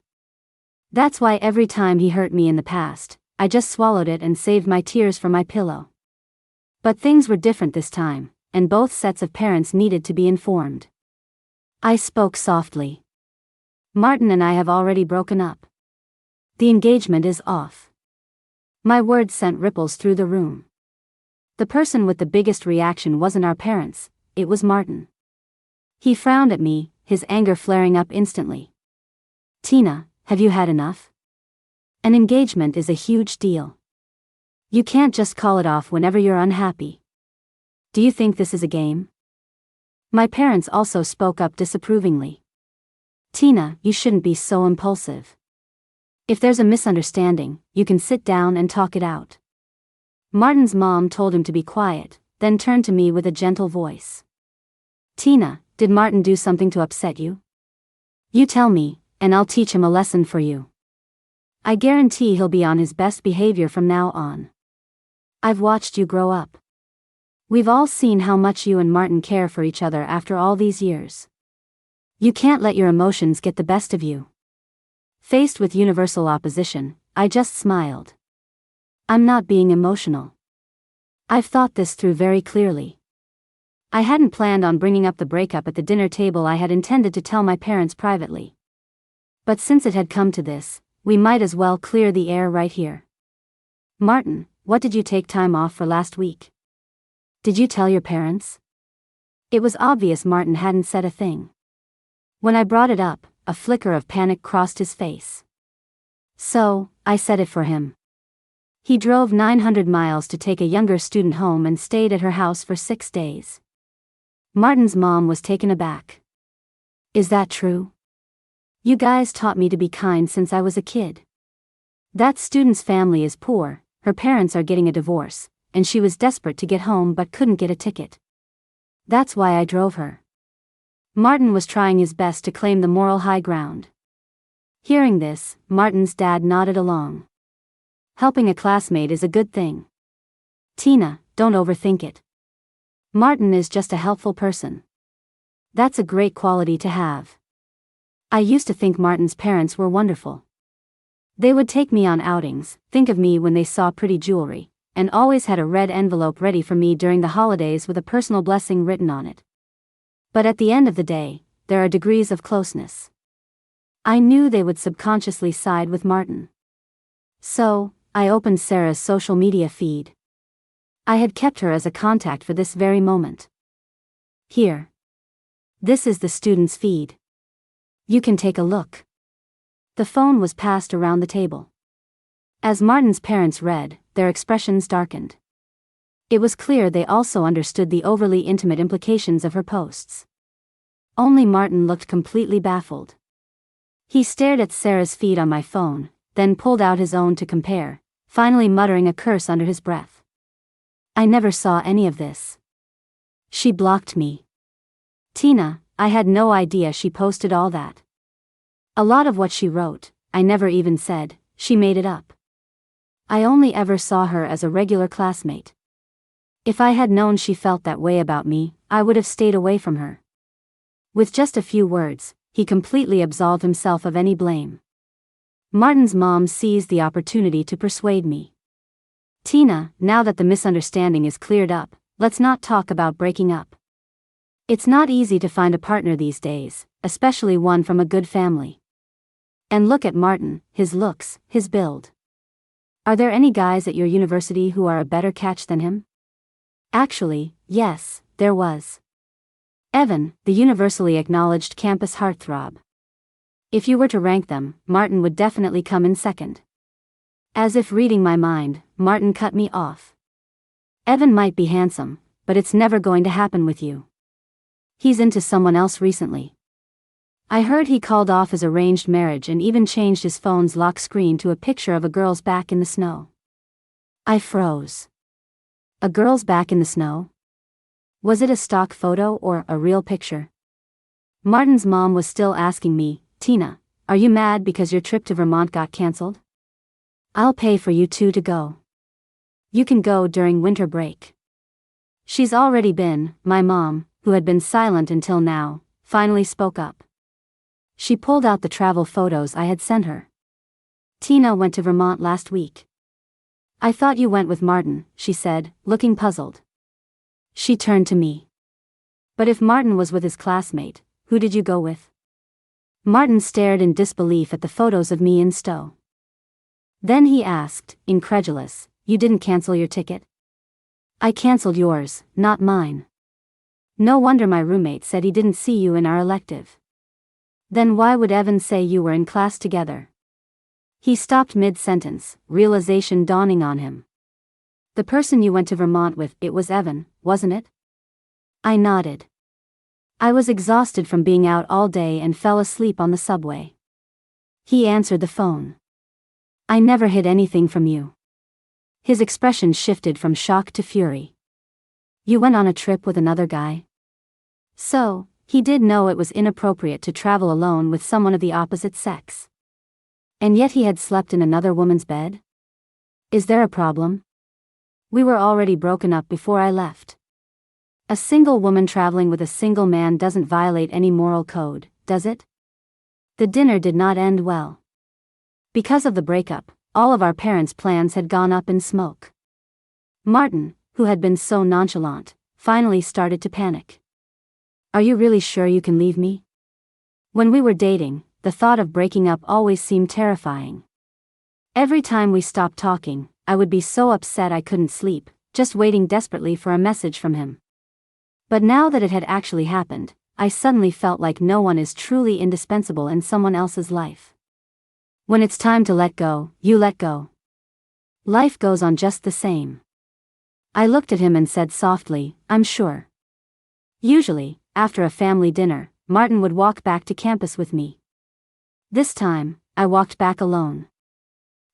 Speaker 1: That's why every time he hurt me in the past, I just swallowed it and saved my tears for my pillow. But things were different this time, and both sets of parents needed to be informed. I spoke softly. "Martin and I have already broken up. The engagement is off." My words sent ripples through the room. The person with the biggest reaction wasn't our parents, it was Martin. He frowned at me, his anger flaring up instantly. "Tina, have you had enough? An engagement is a huge deal. You can't just call it off whenever you're unhappy. Do you think this is a game?" My parents also spoke up disapprovingly. "Tina, you shouldn't be so impulsive. If there's a misunderstanding, you can sit down and talk it out." Martin's mom told him to be quiet, then turned to me with a gentle voice. "Tina, did Martin do something to upset you? You tell me, and I'll teach him a lesson for you. I guarantee he'll be on his best behavior from now on. I've watched you grow up. We've all seen how much you and Martin care for each other after all these years. You can't let your emotions get the best of you." Faced with universal opposition, I just smiled. "I'm not being emotional. I've thought this through very clearly. I hadn't planned on bringing up the breakup at the dinner table. I had intended to tell my parents privately. But since it had come to this, We might as well clear the air right here. Martin, what did you take time off for last week? Did you tell your parents? It was obvious Martin hadn't said a thing. When I brought it up, a flicker of panic crossed his face. So, I said it for him. He drove 900 miles to take a younger student home and stayed at her house for 6 days. Martin's mom was taken aback. Is that true? You guys taught me to be kind since I was a kid. That student's family is poor, her parents are getting a divorce, and she was desperate to get home but couldn't get a ticket. That's why I drove her. Martin was trying his best to claim the moral high ground. Hearing this, Martin's dad nodded along. Helping a classmate is a good thing. Tina, don't overthink it. Martin is just a helpful person. That's a great quality to have. I used to think Martin's parents were wonderful. They would take me on outings, think of me when they saw pretty jewelry, and always had a red envelope ready for me during the holidays with a personal blessing written on it. But at the end of the day, there are degrees of closeness. I knew they would subconsciously side with Martin. So, I opened Sarah's social media feed. I had kept her as a contact for this very moment. Here. This is the student's feed. You can take a look. The phone was passed around the table. As Martin's parents read, their expressions darkened. It was clear they also understood the overly intimate implications of her posts. Only Martin looked completely baffled. He stared at Sarah's feed on my phone, then pulled out his own to compare, finally muttering a curse under his breath. I never saw any of this. She blocked me. Tina, I had no idea she posted all that. A lot of what she wrote, I never even said, she made it up. I only ever saw her as a regular classmate. If I had known she felt that way about me, I would have stayed away from her. With just a few words, he completely absolved himself of any blame. Martin's mom seized the opportunity to persuade me. Tina, now that the misunderstanding is cleared up, let's not talk about breaking up. It's not easy to find a partner these days, especially one from a good family. And look at Martin, his looks, his build. Are there any guys at your university who are a better catch than him? Actually, yes, there was. Evan, the universally acknowledged campus heartthrob. If you were to rank them, Martin would definitely come in second. As if reading my mind, Martin cut me off. Evan might be handsome, but it's never going to happen with you. He's into someone else recently. I heard he called off his arranged marriage and even changed his phone's lock screen to a picture of a girl's back in the snow. I froze. A girl's back in the snow? Was it a stock photo or a real picture? Martin's mom was still asking me, Tina, are you mad because your trip to Vermont got cancelled? I'll pay for you two to go. You can go during winter break. She's already been, my mom, who had been silent until now, finally spoke up. She pulled out the travel photos I had sent her. Tina went to Vermont last week. I thought you went with Martin, she said, looking puzzled. She turned to me. But if Martin was with his classmate, who did you go with? Martin stared in disbelief at the photos of me in Stowe. Then he asked, incredulous, you didn't cancel your ticket? I canceled yours, not mine. No wonder my roommate said he didn't see you in our elective. Then why would Evan say you were in class together? He stopped mid-sentence, realization dawning on him. The person you went to Vermont with, it was Evan, wasn't it? I nodded. I was exhausted from being out all day and fell asleep on the subway. He answered the phone. I never hid anything from you. His expression shifted from shock to fury. You went on a trip with another guy? So, he did know it was inappropriate to travel alone with someone of the opposite sex. And yet he had slept in another woman's bed? Is there a problem? We were already broken up before I left. A single woman traveling with a single man doesn't violate any moral code, does it? The dinner did not end well. Because of the breakup, all of our parents' plans had gone up in smoke. Martin, who had been so nonchalant, finally started to panic. Are you really sure you can leave me? When we were dating, the thought of breaking up always seemed terrifying. Every time we stopped talking, I would be so upset I couldn't sleep, just waiting desperately for a message from him. But now that it had actually happened, I suddenly felt like no one is truly indispensable in someone else's life. When it's time to let go, you let go. Life goes on just the same. I looked at him and said softly, I'm sure. Usually, after a family dinner, Martin would walk back to campus with me. This time, I walked back alone.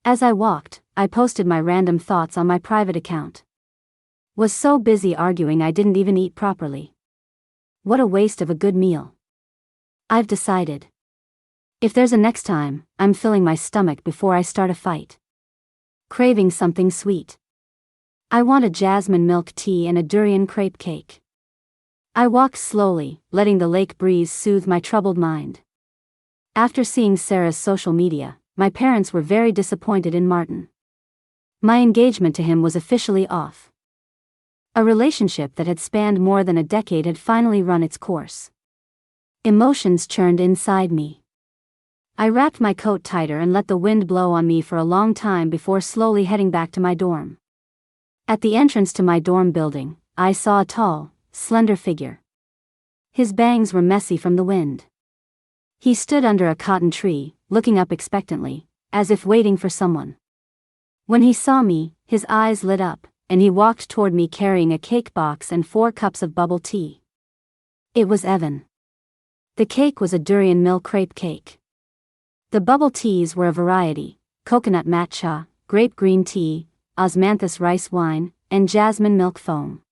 Speaker 1: As I walked, I posted my random thoughts on my private account. Was so busy arguing I didn't even eat properly. What a waste of a good meal. I've decided. If there's a next time, I'm filling my stomach before I start a fight. Craving something sweet. I want a jasmine milk tea and a durian crepe cake. I walked slowly, letting the lake breeze soothe my troubled mind. After seeing Sarah's social media, my parents were very disappointed in Martin. My engagement to him was officially off. A relationship that had spanned more than a decade had finally run its course. Emotions churned inside me. I wrapped my coat tighter and let the wind blow on me for a long time before slowly heading back to my dorm. At the entrance to my dorm building, I saw a tall, slender figure. His bangs were messy from the wind. He stood under a cotton tree, looking up expectantly, as if waiting for someone. When he saw me, his eyes lit up, and he walked toward me carrying a cake box and 4 cups of bubble tea. It was Evan. The cake was a durian milk crepe cake. The bubble teas were a variety: coconut matcha, grape green tea, osmanthus rice wine, and jasmine milk foam.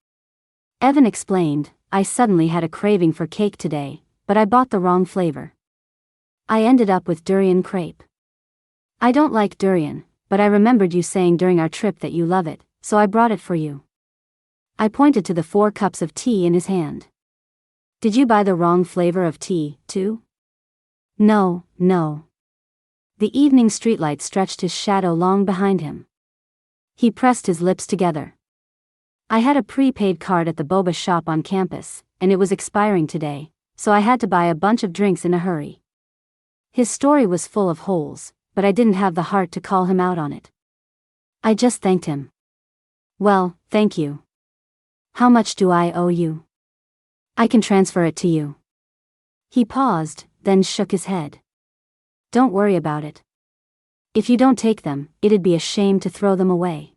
Speaker 1: Evan explained, I suddenly had a craving for cake today, but I bought the wrong flavor. I ended up with durian crepe. I don't like durian, but I remembered you saying during our trip that you love it, so I brought it for you. I pointed to the 4 cups of tea in his hand. Did you buy the wrong flavor of tea, too? No. The evening streetlight stretched his shadow long behind him. He pressed his lips together. I had a prepaid card at the boba shop on campus, and it was expiring today, so I had to buy a bunch of drinks in a hurry. His story was full of holes, but I didn't have the heart to call him out on it. I just thanked him. Well, thank you. How much do I owe you? I can transfer it to you. He paused, then shook his head. Don't worry about it. If you don't take them, it'd be a shame to throw them away.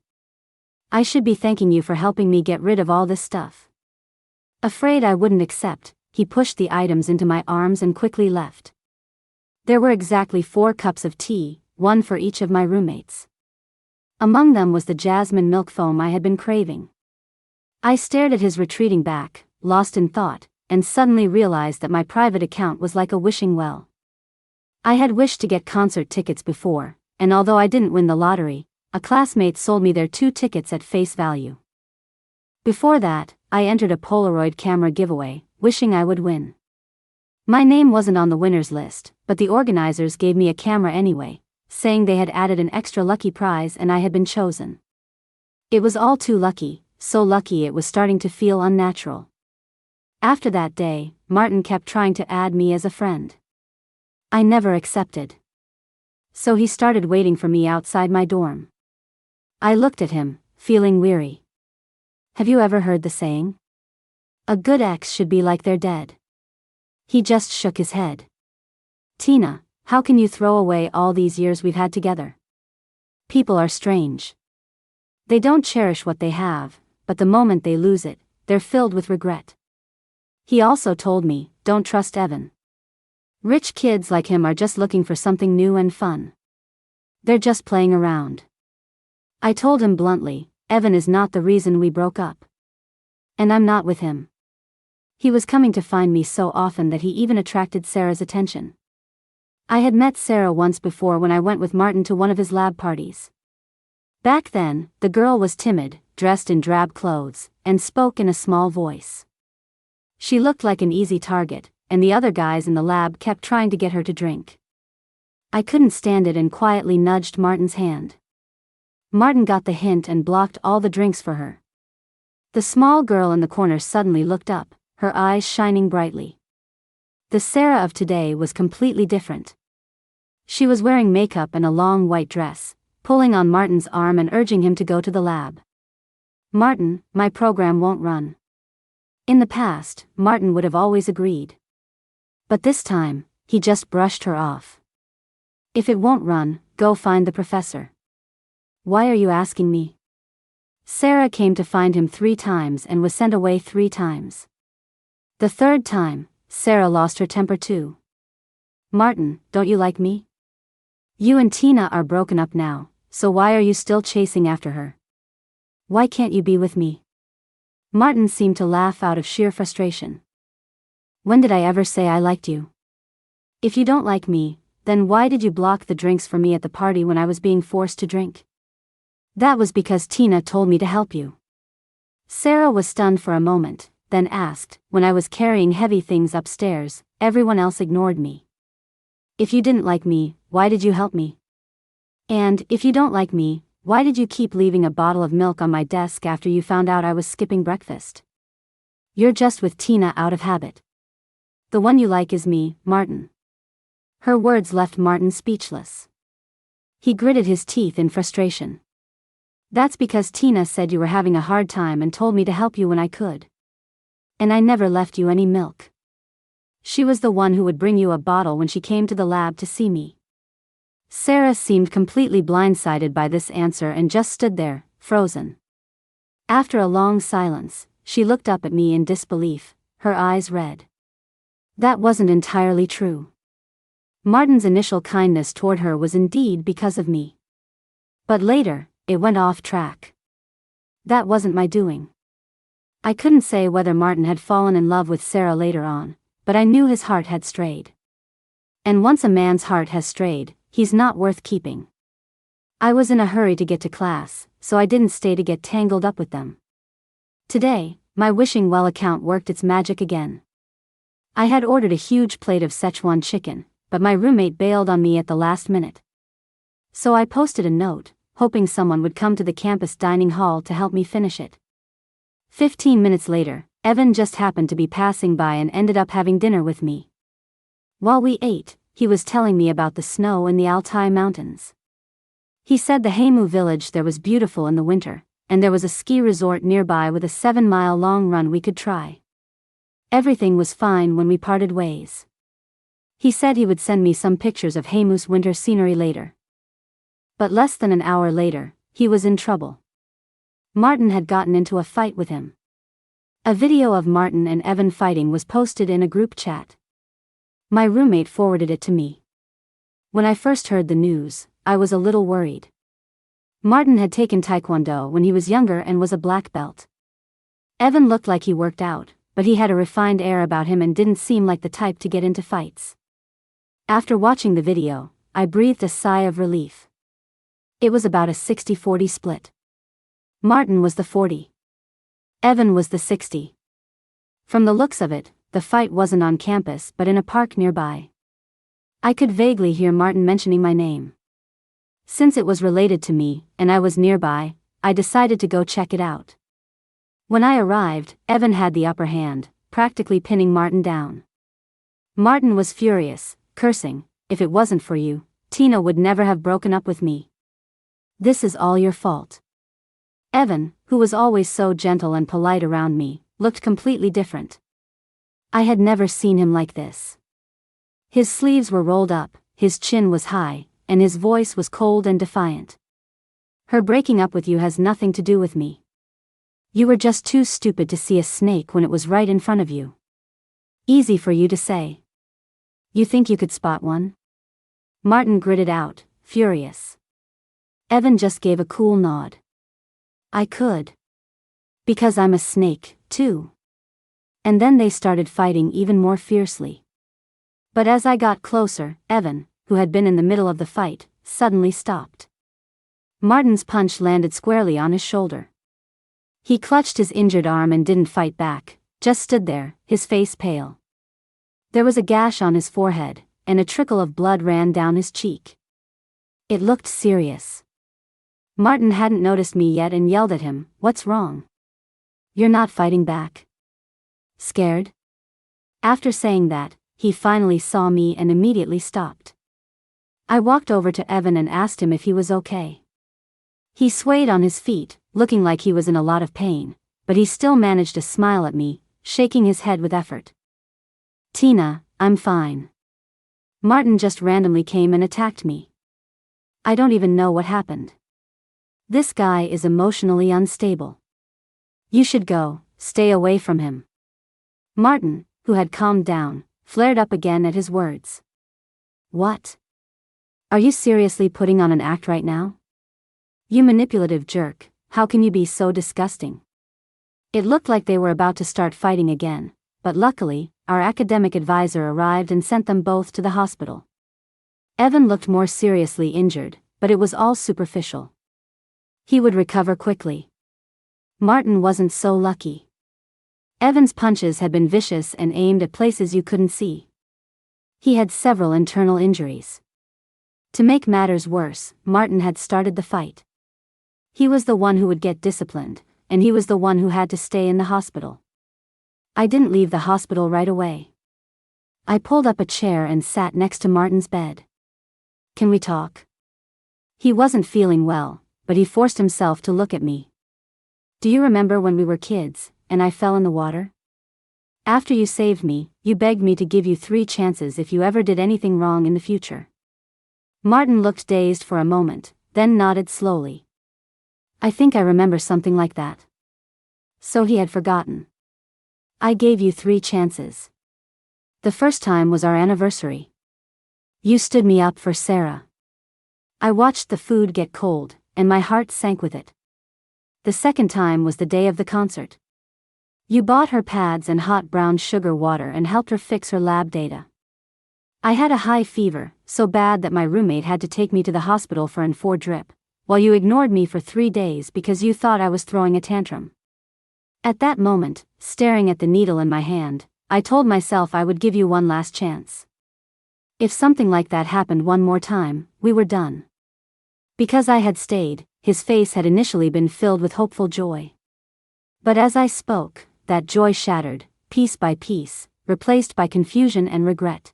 Speaker 1: I should be thanking you for helping me get rid of all this stuff. Afraid I wouldn't accept, he pushed the items into my arms and quickly left. There were exactly 4 cups of tea, 1 for each of my roommates. Among them was the jasmine milk foam I had been craving. I stared at his retreating back, lost in thought, and suddenly realized that my private account was like a wishing well. I had wished to get concert tickets before, and although I didn't win the lottery, a classmate sold me their 2 tickets at face value. Before that, I entered a Polaroid camera giveaway, wishing I would win. My name wasn't on the winners list, but the organizers gave me a camera anyway, saying they had added an extra lucky prize and I had been chosen. It was all too lucky, so lucky it was starting to feel unnatural. After that day, Martin kept trying to add me as a friend. I never accepted. So he started waiting for me outside my dorm. I looked at him, feeling weary. Have you ever heard the saying? A good ex should be like they're dead. He just shook his head. Tina, how can you throw away all these years we've had together? People are strange. They don't cherish what they have, but the moment they lose it, they're filled with regret. He also told me, don't trust Evan. Rich kids like him are just looking for something new and fun. They're just playing around. I told him bluntly, Evan is not the reason we broke up. And I'm not with him. He was coming to find me so often that he even attracted Sarah's attention. I had met Sarah once before when I went with Martin to one of his lab parties. Back then, the girl was timid, dressed in drab clothes, and spoke in a small voice. She looked like an easy target, and the other guys in the lab kept trying to get her to drink. I couldn't stand it and quietly nudged Martin's hand. Martin got the hint and blocked all the drinks for her. The small girl in the corner suddenly looked up, her eyes shining brightly. The Sarah of today was completely different. She was wearing makeup and a long white dress, pulling on Martin's arm and urging him to go to the lab. "Martin, my program won't run." In the past, Martin would have always agreed. But this time, he just brushed her off. "If it won't run, go find the professor." "Why are you asking me?" Sarah came to find him 3 times and was sent away 3 times. The 3rd time, Sarah lost her temper too. "Martin, don't you like me? You and Tina are broken up now, so why are you still chasing after her? Why can't you be with me?" Martin seemed to laugh out of sheer frustration. "When did I ever say I liked you? If you don't like me, then why did you block the drinks for me at the party when I was being forced to drink?" "That was because Tina told me to help you." Sarah was stunned for a moment, then asked, "When I was carrying heavy things upstairs, everyone else ignored me. If you didn't like me, why did you help me? And if you don't like me, why did you keep leaving a bottle of milk on my desk after you found out I was skipping breakfast? You're just with Tina out of habit. The one you like is me, Martin." Her words left Martin speechless. He gritted his teeth in frustration. "That's because Tina said you were having a hard time and told me to help you when I could. And I never left you any milk. She was the one who would bring you a bottle when she came to the lab to see me." Sarah seemed completely blindsided by this answer and just stood there, frozen. After a long silence, she looked up at me in disbelief, her eyes red. That wasn't entirely true. Martin's initial kindness toward her was indeed because of me. But later, it went off track. That wasn't my doing. I couldn't say whether Martin had fallen in love with Sarah later on, but I knew his heart had strayed. And once a man's heart has strayed, he's not worth keeping. I was in a hurry to get to class, so I didn't stay to get tangled up with them. Today, my wishing well account worked its magic again. I had ordered a huge plate of Szechuan chicken, but my roommate bailed on me at the last minute. So I posted a note, hoping someone would come to the campus dining hall to help me finish it. 15 minutes later, Evan just happened to be passing by and ended up having dinner with me. While we ate, he was telling me about the snow in the Altai Mountains. He said the Haimu village there was beautiful in the winter, and there was a ski resort nearby with a 7-mile-long run we could try. Everything was fine when we parted ways. He said he would send me some pictures of Haimu's winter scenery later. But less than an hour later, he was in trouble. Martin had gotten into a fight with him. A video of Martin and Evan fighting was posted in a group chat. My roommate forwarded it to me. When I first heard the news, I was a little worried. Martin had taken Taekwondo when he was younger and was a black belt. Evan looked like he worked out, but he had a refined air about him and didn't seem like the type to get into fights. After watching the video, I breathed a sigh of relief. It was about a 60-40 split. Martin was the 40. Evan was the 60. From the looks of it, the fight wasn't on campus but in a park nearby. I could vaguely hear Martin mentioning my name. Since it was related to me, and I was nearby, I decided to go check it out. When I arrived, Evan had the upper hand, practically pinning Martin down. Martin was furious, cursing, "If it wasn't for you, Tina would never have broken up with me. This is all your fault." Evan, who was always so gentle and polite around me, looked completely different. I had never seen him like this. His sleeves were rolled up, his chin was high, and his voice was cold and defiant. "Her breaking up with you has nothing to do with me. You were just too stupid to see a snake when it was right in front of you. Easy for you to say. You think you could spot one?" Martin gritted out, furious. Evan just gave a cool nod. "I could. Because I'm a snake, too." And then they started fighting even more fiercely. But as I got closer, Evan, who had been in the middle of the fight, suddenly stopped. Martin's punch landed squarely on his shoulder. He clutched his injured arm and didn't fight back, just stood there, his face pale. There was a gash on his forehead, and a trickle of blood ran down his cheek. It looked serious. Martin hadn't noticed me yet and yelled at him, "What's wrong? You're not fighting back? Scared?" After saying that, he finally saw me and immediately stopped. I walked over to Evan and asked him if he was okay. He swayed on his feet, looking like he was in a lot of pain, but he still managed to smile at me, shaking his head with effort. Tina, I'm fine. Martin just randomly came and attacked me. I don't even know what happened. This guy is emotionally unstable. You should go, stay away from him. Martin, who had calmed down, flared up again at his words. What? Are you seriously putting on an act right now? You manipulative jerk, how can you be so disgusting? It looked like they were about to start fighting again, but luckily, our academic advisor arrived and sent them both to the hospital. Evan looked more seriously injured, but it was all superficial. He would recover quickly. Martin wasn't so lucky. Evan's punches had been vicious and aimed at places you couldn't see. He had several internal injuries. To make matters worse, Martin had started the fight. He was the one who would get disciplined, and he was the one who had to stay in the hospital. I didn't leave the hospital right away. I pulled up a chair and sat next to Martin's bed. Can we talk? He wasn't feeling well, but he forced himself to look at me. Do you remember when we were kids, and I fell in the water? After you saved me, you begged me to give you 3 chances if you ever did anything wrong in the future. Martin looked dazed for a moment, then nodded slowly. I think I remember something like that. So he had forgotten. I gave you 3 chances. The first time was our anniversary. You stood me up for Sarah. I watched the food get cold, and my heart sank with it. The second time was the day of the concert. You bought her pads and hot brown sugar water and helped her fix her lab data. I had a high fever, so bad that my roommate had to take me to the hospital for an 4 drip, while you ignored me for 3 days because you thought I was throwing a tantrum. At that moment, staring at the needle in my hand, I told myself I would give you one last chance. If something like that happened one more time, we were done. Because I had stayed, his face had initially been filled with hopeful joy. But as I spoke, that joy shattered, piece by piece, replaced by confusion and regret.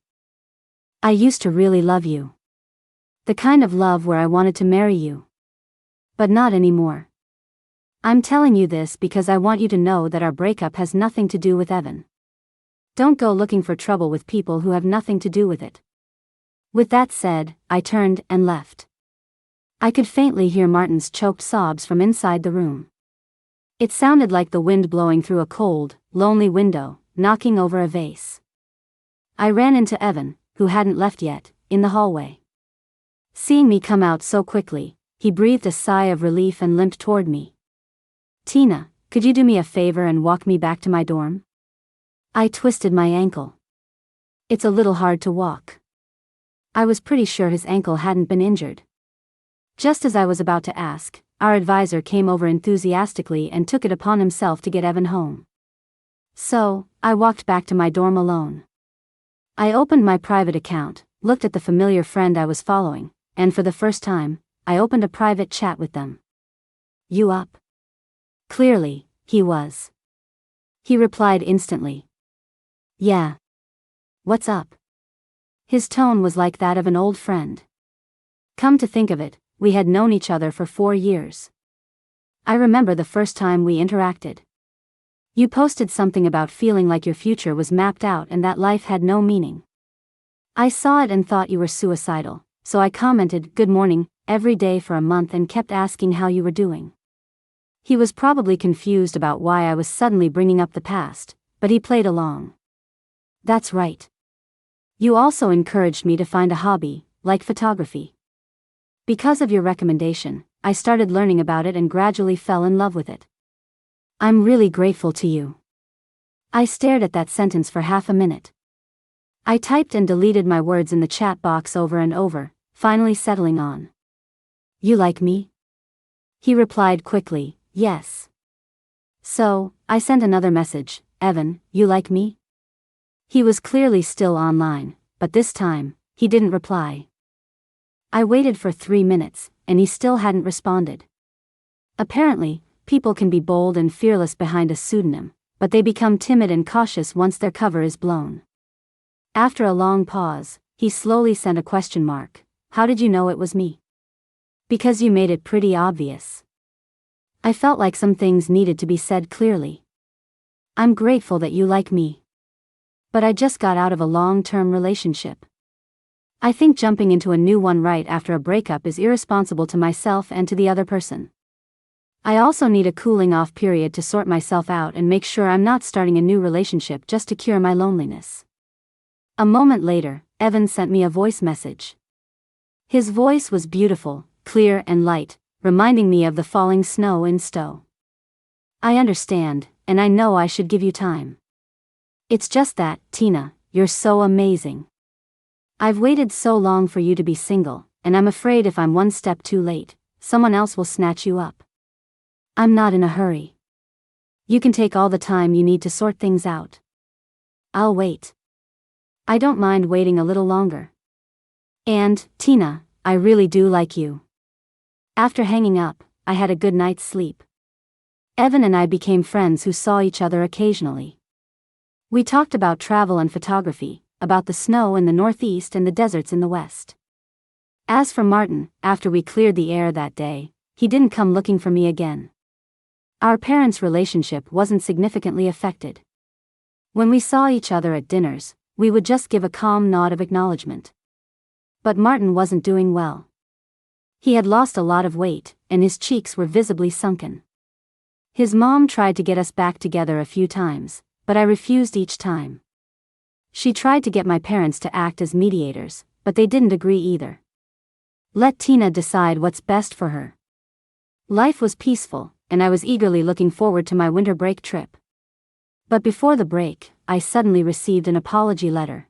Speaker 1: I used to really love you. The kind of love where I wanted to marry you. But not anymore. I'm telling you this because I want you to know that our breakup has nothing to do with Evan. Don't go looking for trouble with people who have nothing to do with it. With that said, I turned and left. I could faintly hear Martin's choked sobs from inside the room. It sounded like the wind blowing through a cold, lonely window, knocking over a vase. I ran into Evan, who hadn't left yet, in the hallway. Seeing me come out so quickly, he breathed a sigh of relief and limped toward me. Tina, could you do me a favor and walk me back to my dorm? I twisted my ankle. It's a little hard to walk. I was pretty sure his ankle hadn't been injured. Just as I was about to ask, our advisor came over enthusiastically and took it upon himself to get Evan home. So, I walked back to my dorm alone. I opened my private account, looked at the familiar friend I was following, and for the first time, I opened a private chat with them. You up? Clearly, he was. He replied instantly. Yeah. What's up? His tone was like that of an old friend. Come to think of it, we had known each other for 4 years. I remember the first time we interacted. You posted something about feeling like your future was mapped out and that life had no meaning. I saw it and thought you were suicidal, so I commented "good morning" every day for a month and kept asking how you were doing. He was probably confused about why I was suddenly bringing up the past, but he played along. That's right. You also encouraged me to find a hobby, like photography. Because of your recommendation, I started learning about it and gradually fell in love with it. I'm really grateful to you. I stared at that sentence for half a minute. I typed and deleted my words in the chat box over and over, finally settling on. You like me? He replied quickly, yes. So, I sent another message, Evan, you like me? He was clearly still online, but this time, he didn't reply. I waited for 3 minutes, and he still hadn't responded. Apparently, people can be bold and fearless behind a pseudonym, but they become timid and cautious once their cover is blown. After a long pause, he slowly sent a question mark. How did you know it was me? Because you made it pretty obvious. I felt like some things needed to be said clearly. I'm grateful that you like me. But I just got out of a long-term relationship. I think jumping into a new one right after a breakup is irresponsible to myself and to the other person. I also need a cooling-off period to sort myself out and make sure I'm not starting a new relationship just to cure my loneliness. A moment later, Evan sent me a voice message. His voice was beautiful, clear and light, reminding me of the falling snow in Stowe. I understand, and I know I should give you time. It's just that, Tina, you're so amazing. I've waited so long for you to be single, and I'm afraid if I'm one step too late, someone else will snatch you up. I'm not in a hurry. You can take all the time you need to sort things out. I'll wait. I don't mind waiting a little longer. And, Tina, I really do like you. After hanging up, I had a good night's sleep. Evan and I became friends who saw each other occasionally. We talked about travel and photography, about the snow in the northeast and the deserts in the west. As for Martin, after we cleared the air that day, he didn't come looking for me again. Our parents' relationship wasn't significantly affected. When we saw each other at dinners, we would just give a calm nod of acknowledgement. But Martin wasn't doing well. He had lost a lot of weight, and his cheeks were visibly sunken. His mom tried to get us back together a few times, but I refused each time. She tried to get my parents to act as mediators, but they didn't agree either. Let Tina decide what's best for her. Life was peaceful, and I was eagerly looking forward to my winter break trip. But before the break, I suddenly received an apology letter.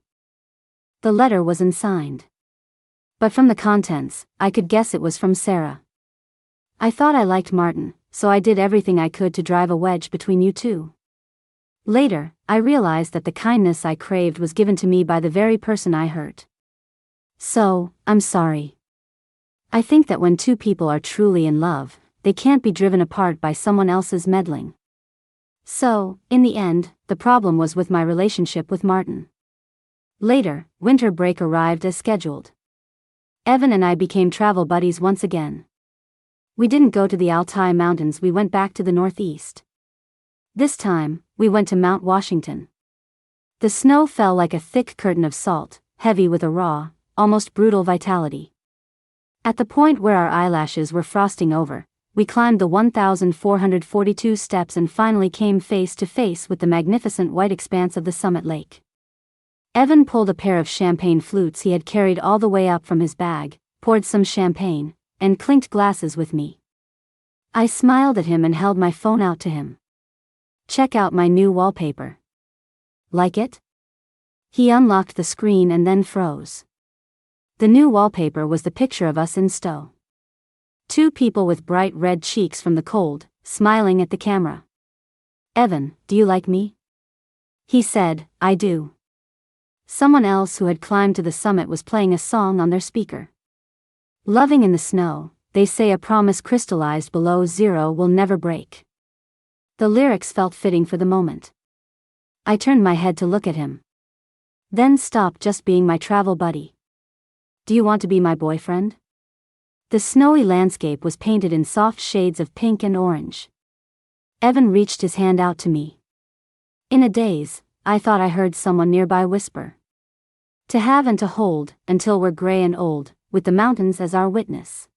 Speaker 1: The letter was unsigned. But from the contents, I could guess it was from Sarah. I thought I liked Martin, so I did everything I could to drive a wedge between you two. Later, I realized that the kindness I craved was given to me by the very person I hurt. So, I'm sorry. I think that when two people are truly in love, they can't be driven apart by someone else's meddling. So, in the end, the problem was with my relationship with Martin. Later, winter break arrived as scheduled. Evan and I became travel buddies once again. We didn't go to the Altai Mountains, we went back to the northeast. This time, we went to Mount Washington. The snow fell like a thick curtain of salt, heavy with a raw, almost brutal vitality. At the point where our eyelashes were frosting over, we climbed the 1,442 steps and finally came face to face with the magnificent white expanse of the summit lake. Evan pulled a pair of champagne flutes he had carried all the way up from his bag, poured some champagne, and clinked glasses with me. I smiled at him and held my phone out to him. Check out my new wallpaper. Like it? He unlocked the screen and then froze. The new wallpaper was the picture of us in Stowe. Two people with bright red cheeks from the cold, smiling at the camera. Evan, do you like me? He said, I do. Someone else who had climbed to the summit was playing a song on their speaker. Loving in the snow, they say a promise crystallized below zero will never break. The lyrics felt fitting for the moment. I turned my head to look at him. Then stopped just being my travel buddy. Do you want to be my boyfriend? The snowy landscape was painted in soft shades of pink and orange. Evan reached his hand out to me. In a daze, I thought I heard someone nearby whisper. To have and to hold, until we're gray and old, with the mountains as our witness.